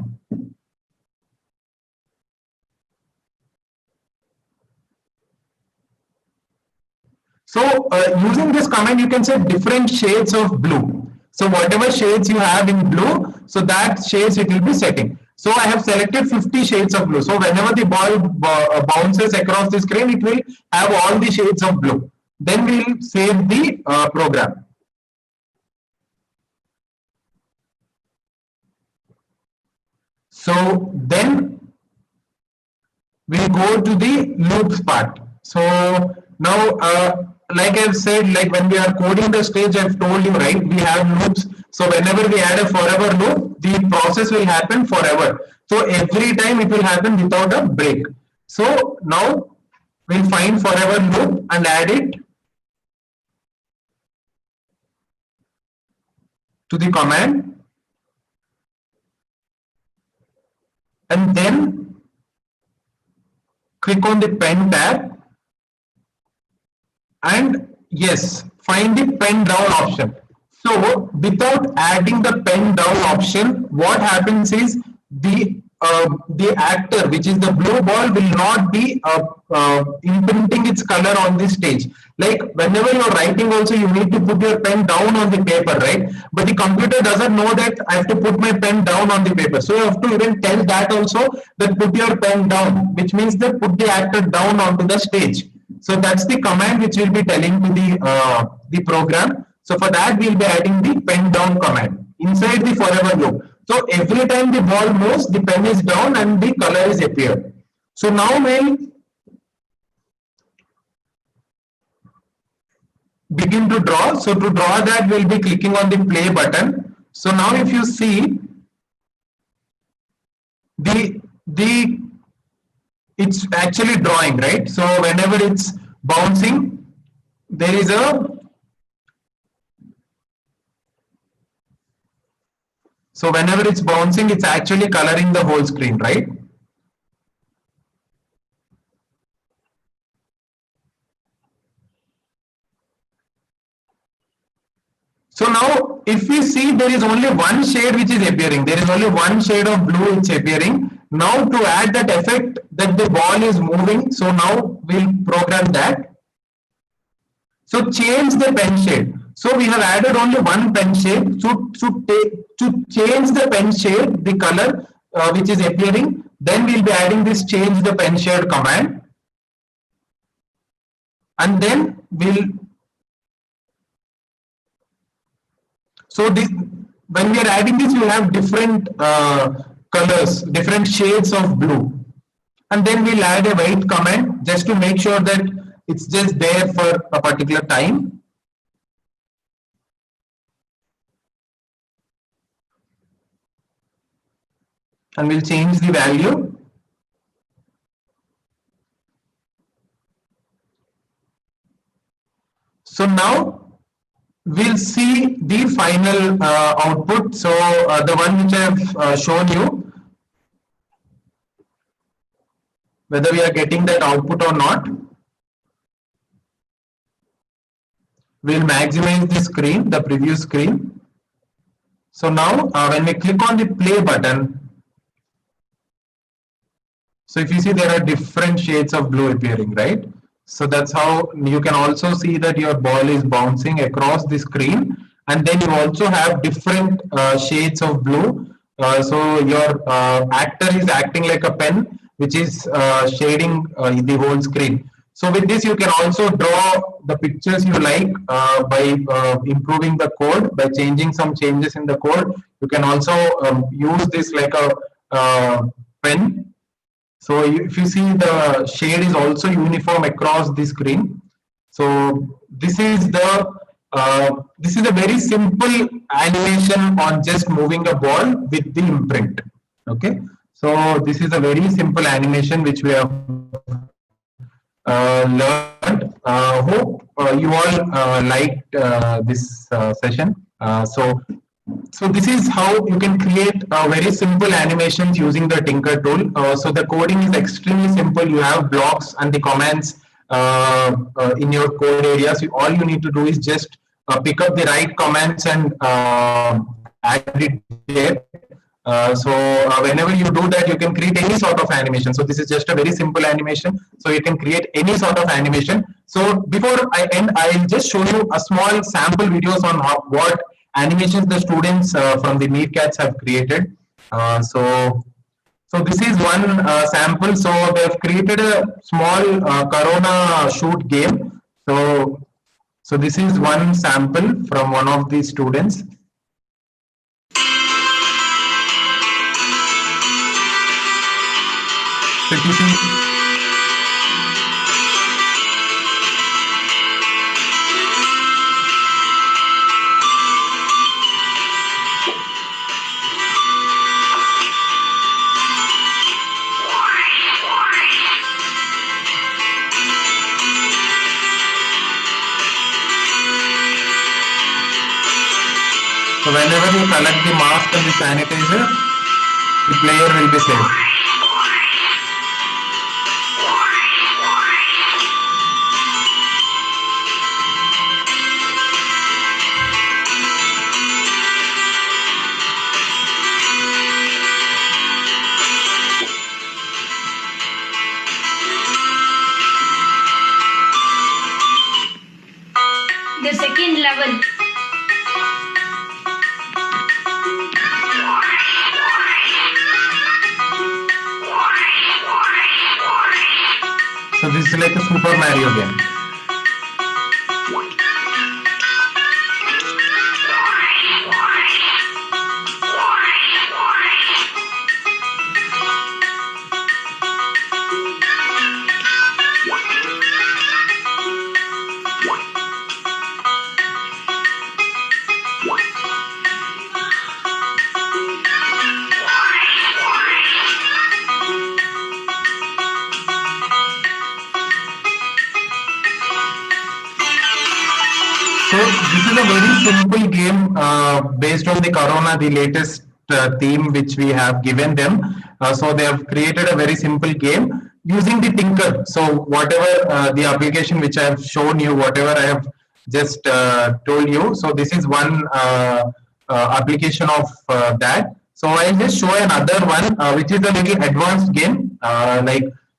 Speaker 4: So using this command, you can set different shades of blue. So whatever shades you have in blue, so that shades it will be setting. So I have selected 50 shades of blue. So whenever the ball bounces across the screen, it will have all the shades of blue. Then we will save the program. So then we'll go to the loops part. So now, like I've said, like when we are coding the stage, I've told you, right, we have loops. So whenever we add a forever loop, the process will happen forever. So every time it will happen without a break. So now we'll find forever loop and add it to the command. And then click on the pen tab and yes, find the pen down option. So without adding the pen down option, what happens is the actor, which is the blue ball, will not be imprinting its color on the stage. Like whenever you're writing also, you need to put your pen down on the paper, right? But the computer doesn't know that I have to put my pen down on the paper. So you have to even tell that also, that put your pen down, which means that put the actor down onto the stage. So that's the command which we'll be telling to the program. So for that, we'll be adding the pen down command inside the forever loop. So every time the ball moves, the pen is down and the color is appeared. So now we'll begin to draw. So to draw that, we'll be clicking on the play button. So now if you see it's actually drawing, right? So whenever it's bouncing, there is a So whenever it's bouncing, it's actually coloring the whole screen, right? So now if we see, there is only one shade which is appearing. There is only one shade of blue which is appearing. Now to add that effect that the ball is moving, so now we'll program that. So change the pen shade. So we have added only one pen shade. So to change the pen shade, the color which is appearing, then we'll be adding this change the pen shade command. And then we'll, so this, when we are adding this, you have different colors, different shades of blue. And then we'll add a white command just to make sure that it's just there for a particular time. And we'll change the value. So now we'll see the final output. So the one which I have shown you, whether we are getting that output or not. We'll maximize the screen, the preview screen. So now when we click on the play button, so if you see, there are different shades of blue appearing, right? So that's how you can also see that your ball is bouncing across the screen, and then you also have different shades of blue. So your actor is acting like a pen, which is shading the whole screen. So with this, you can also draw the pictures you like by improving the code, by changing some changes in the code. You can also use this like a pen. So if you see, the shade is also uniform across the screen. So this is a very simple animation on just moving a ball with the imprint. Okay, so this is a very simple animation which we have learned. Hope you all liked this session. So this is how you can create very simple animations using the Tinker tool. So the coding is extremely simple. You have blocks and the commands in your code areas. All you need to do is just pick up the right commands and add it there. So whenever you do that, you can create any sort of animation. So this is just a very simple animation. So you can create any sort of animation. So before I end, I'll just show you a small sample videos on what animations the students from the Meerkats have created. So So this is one sample. So they've created a small Corona shoot game. So this is one sample from one of the students. So if you see, so whenever you collect the mask and the sanitizer, the player will be safe.
Speaker 7: The second level.
Speaker 4: So this is like a Super Mario game. So this is a very simple game based on the Corona, the latest theme which we have given them. So they have created a very simple game using the Tinker. So whatever the application which I have shown you, whatever I have just told you. So this is one application of that. So I'll just show another one which is a little advanced game.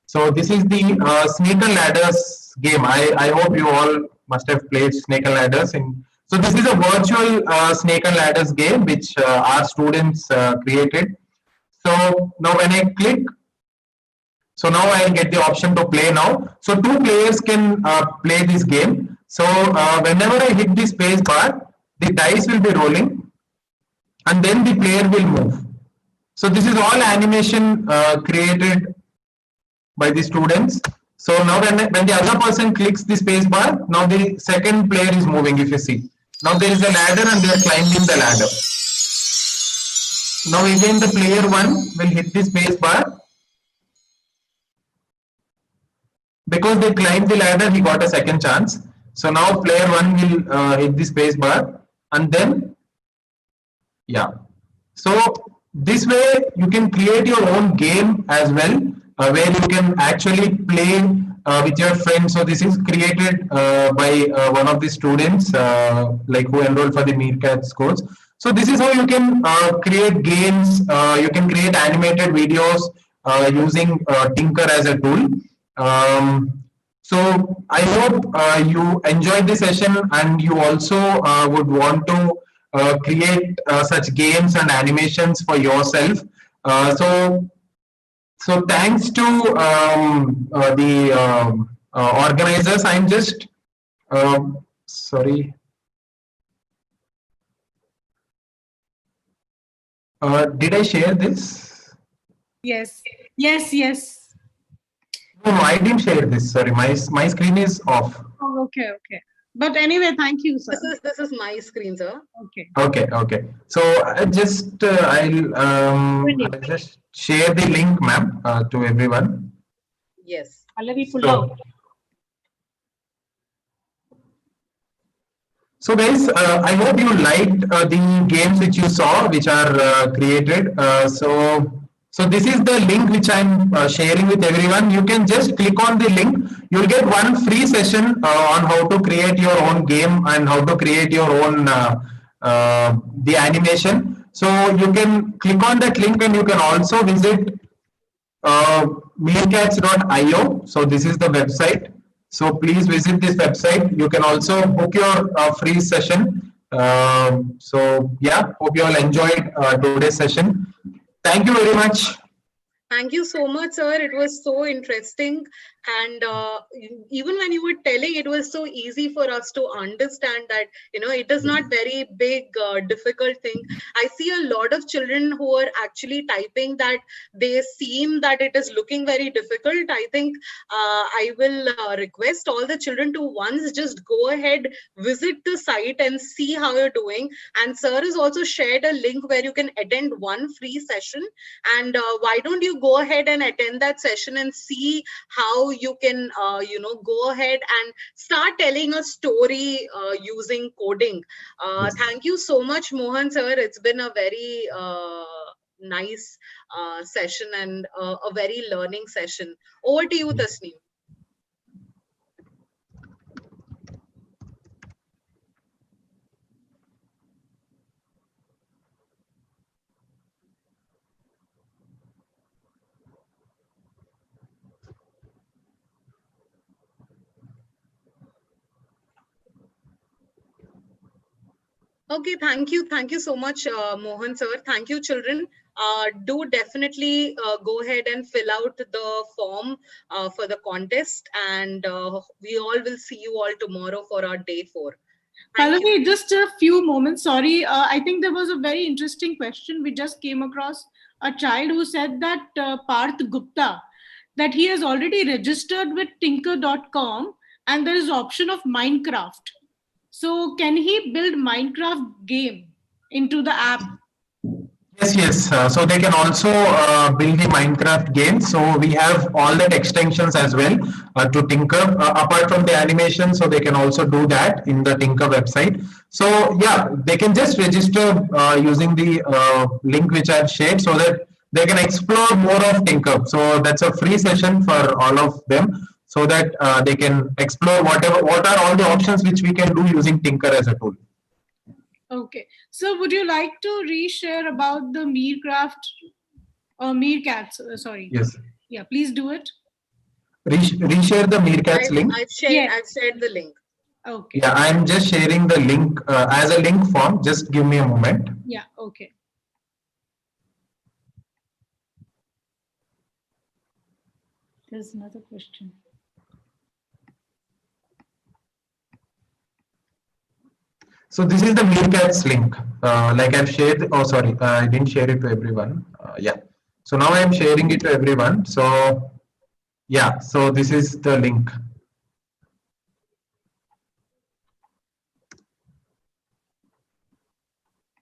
Speaker 4: So this is the Snake and Ladders game. I hope you all must have played Snake and Ladders. So this is a virtual Snake and Ladders game which our students created. So now when I click, so now I'll get the option to play now. So two players can play this game. So whenever I hit the space bar, the dice will be rolling and then the player will move. So this is all animation created by the students. So now when the other person clicks the space bar, now the second player is moving, if you see. Now there is a ladder and they are climbing the ladder. Now again the player 1 will hit the space bar. Because they climbed the ladder, he got a second chance. So now player 1 will hit the space bar and then, yeah. So this way you can create your own game as well, where you can actually play with your friends. So this is created by one of the students who enrolled for the Meerkats course. So this is how you can create games, you can create animated videos using Tinker as a tool. So I hope you enjoyed the session and you also would want to create such games and animations for yourself. So thanks to the organizers. I'm just sorry. Did I share this?
Speaker 3: Yes. Yes.
Speaker 4: No, I didn't share this. Sorry, my screen is off.
Speaker 3: Oh, okay. But anyway, thank you, sir.
Speaker 2: This is my screen, sir.
Speaker 3: Okay.
Speaker 4: So I'll just share the link, ma'am, to everyone.
Speaker 2: Yes.
Speaker 4: So guys, I hope you liked the games which you saw, which are created. So this is the link which I'm sharing with everyone. You can just click on the link. You'll get one free session on how to create your own game and how to create your own the animation. So you can click on that link and you can also visit meerkats.io. So this is the website. So please visit this website. You can also book your free session. So yeah, hope you all enjoyed today's session. Thank you very much.
Speaker 2: Thank you so much, sir. It was so interesting. And even when you were telling, it was so easy for us to understand that, it is not very big, difficult thing. I see a lot of children who are actually typing that they seem that it is looking very difficult. I think I will request all the children to once just go ahead, visit the site and see how you're doing. And sir has also shared a link where you can attend one free session. And why don't you go ahead and attend that session and see how you can, go ahead and start telling a story using coding.
Speaker 4: Yes.
Speaker 2: Thank you so much, Mohan sir. It's been a very nice session and a very learning session. Over to you, Tasneem. Okay, thank you. Thank you so much, Mohan sir. Thank you, children. Do definitely go ahead and fill out the form for the contest, and we all will see you all tomorrow for our day 4. Thank you.
Speaker 3: Pallavi, just a few moments. Sorry, I think there was a very interesting question. We just came across a child who said that Parth Gupta, that he has already registered with tinker.com and there is option of Minecraft. So can he build Minecraft game into the app?
Speaker 4: Yes. So they can also build the Minecraft game. So we have all that extensions as well to Tinker. Apart from the animation, so they can also do that in the Tinker website. So yeah, they can just register using the link which I've shared, so that they can explore more of Tinker. So that's a free session for all of them, so that they can explore what are all the options which we can do using Tinker as a tool.
Speaker 3: Okay. So would you like to reshare about the Meercraft or Meerkats? Sorry.
Speaker 4: Yes.
Speaker 3: Yeah, please do it.
Speaker 4: Reshare the Meerkats link.
Speaker 2: I've shared the link.
Speaker 3: Okay.
Speaker 4: Yeah, I'm just sharing the link as a link form. Just give me a moment.
Speaker 3: Yeah, okay. There's another question.
Speaker 4: So this is the Meerkats link. Like I've shared. Oh, sorry, I didn't share it to everyone. Yeah. So now I'm sharing it to everyone. So yeah. So this is the link.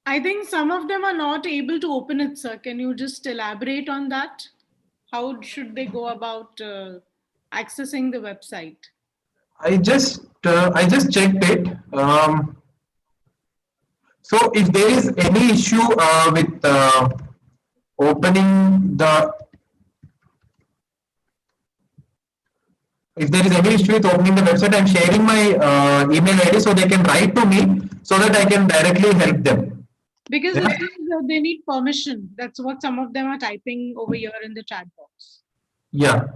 Speaker 3: I think some of them are not able to open it, sir. Can you just elaborate on that? How should they go about accessing the website?
Speaker 4: I just checked it. So if there is any issue with opening the, if there is any issue with opening the website, I'm sharing my email ID so they can write to me so that I can directly help them.
Speaker 3: Because they need permission. That's what some of them are typing over here in the chat box.
Speaker 4: Yeah.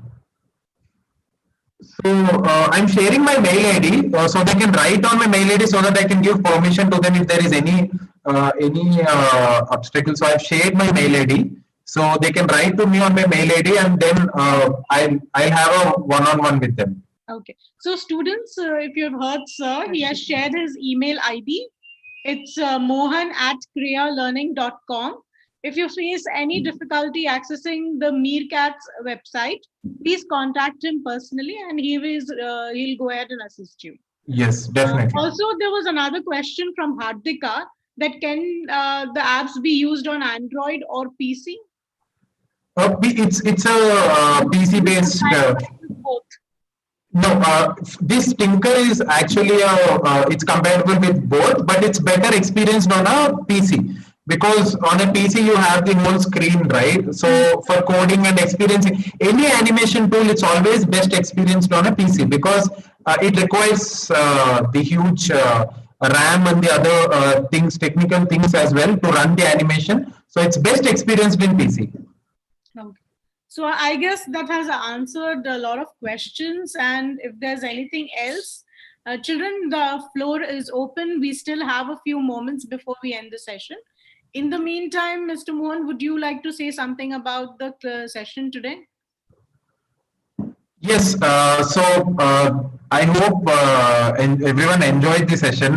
Speaker 4: So I'm sharing my mail ID so they can write on my mail ID so that I can give permission to them if there is any obstacle. So I've shared my mail ID so they can write to me on my mail ID, and then I'll have a one-on-one with them.
Speaker 3: Okay. So students, if you've heard, sir, he has shared his email ID. It's mohan@creyallearning.com. If you face any difficulty accessing the Meerkats website, please contact him personally, and he'll go ahead and assist you.
Speaker 4: Yes, definitely.
Speaker 3: Also, there was another question from Hardika, that can the apps be used on Android or PC?
Speaker 4: It's a PC based.
Speaker 3: Both.
Speaker 4: No, this Tinker is actually it's compatible with both, but it's better experienced on a PC, because on a PC you have the whole screen, right? So for coding and experiencing any animation tool, it's always best experienced on a PC, because it requires the huge RAM and the other things, technical things as well, to run the animation. So it's best experienced in PC.
Speaker 3: Okay. So I guess that has answered a lot of questions. And if there's anything else, children, the floor is open. We still have a few moments before we end the session. In the meantime, Mr. Mohan, would you like to say something about the session today?
Speaker 4: Yes, I hope everyone enjoyed the session.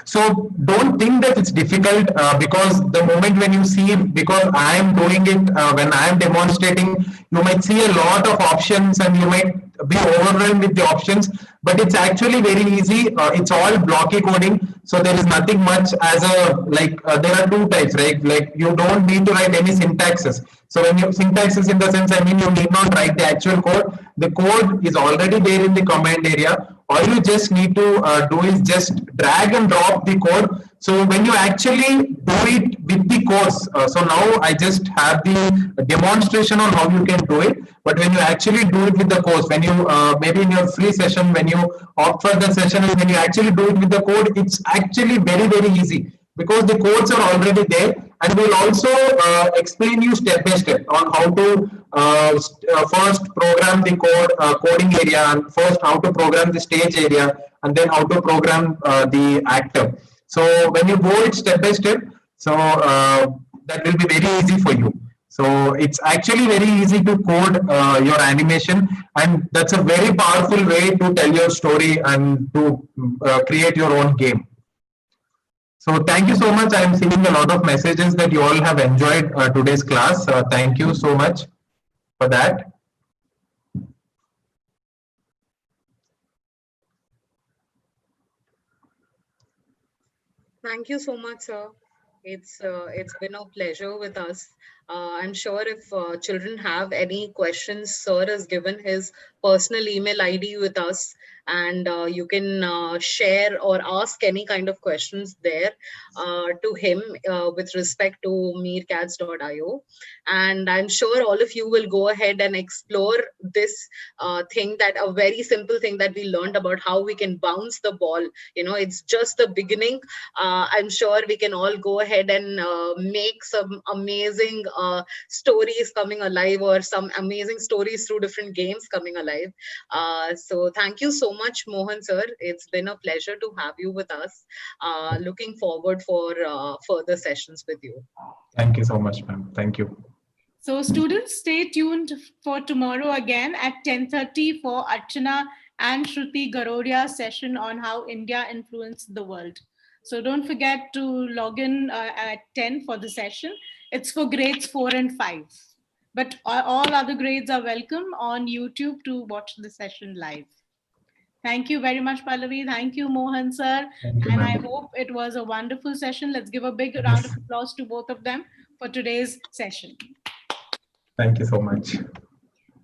Speaker 4: So don't think that it's difficult because the moment when you see, because I am doing it, when I am demonstrating, you might see a lot of options and you might be overwhelmed with the options, but it's actually very easy. It's all blocky coding. So there is nothing much as a, like, there are two types, right? Like you don't need to write any syntaxes. So when you syntaxes in the sense, I mean, you need not write the actual code. The code is already there in the command area. All you just need to do is just drag and drop the code. So when you actually do it with the course, so now I just have the demonstration on how you can do it. But when you actually do it with the course, when you maybe in your free session, when you opt for the session, and when you actually do it with the code, it's actually very, very easy because the codes are already there, and we'll also explain you step by step on how to first program the coding area, and first how to program the stage area, and then how to program the actor. So when you go it step by step, so that will be very easy for you. So it's actually very easy to code your animation, and that's a very powerful way to tell your story and to create your own game. So thank you so much. I am seeing a lot of messages that you all have enjoyed today's class. Thank you so much for that.
Speaker 2: Thank you so much, sir. It's been a pleasure with us. I'm sure if children have any questions, sir has given his personal email ID with us, and you can share or ask any kind of questions there to him with respect to meerkats.io. And I'm sure all of you will go ahead and explore this thing, that a very simple thing that we learned about how we can bounce the ball. It's just the beginning. I'm sure we can all go ahead and make some amazing stories coming alive, or some amazing stories through different games coming alive. So thank you so much, Mohan sir. It's been a pleasure to have you with us. Looking forward for further sessions with you.
Speaker 4: Thank you so much, ma'am. Thank you.
Speaker 3: So students, stay tuned for tomorrow again at 10:30 for Archana and Shruti Garodia's session on how India influenced the world. So don't forget to log in at 10 for the session. It's for grades 4 and 5. But all other grades are welcome on YouTube to watch the session live. Thank you very much, Pallavi. Thank you, Mohan sir. And I hope it was a wonderful session. Let's give a big round of applause to both of them for today's session.
Speaker 4: Thank you so much.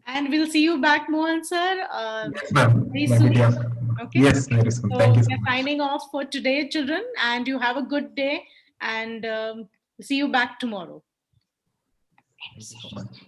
Speaker 3: And we'll see you back, Mohan sir.
Speaker 4: Yes, ma'am.
Speaker 3: Very soon. Okay.
Speaker 4: Yes, very soon.
Speaker 3: So
Speaker 4: Thank you so
Speaker 3: we're
Speaker 4: much.
Speaker 3: signing off for today, children, and you have a good day, and see you back tomorrow.
Speaker 4: Thank you so much.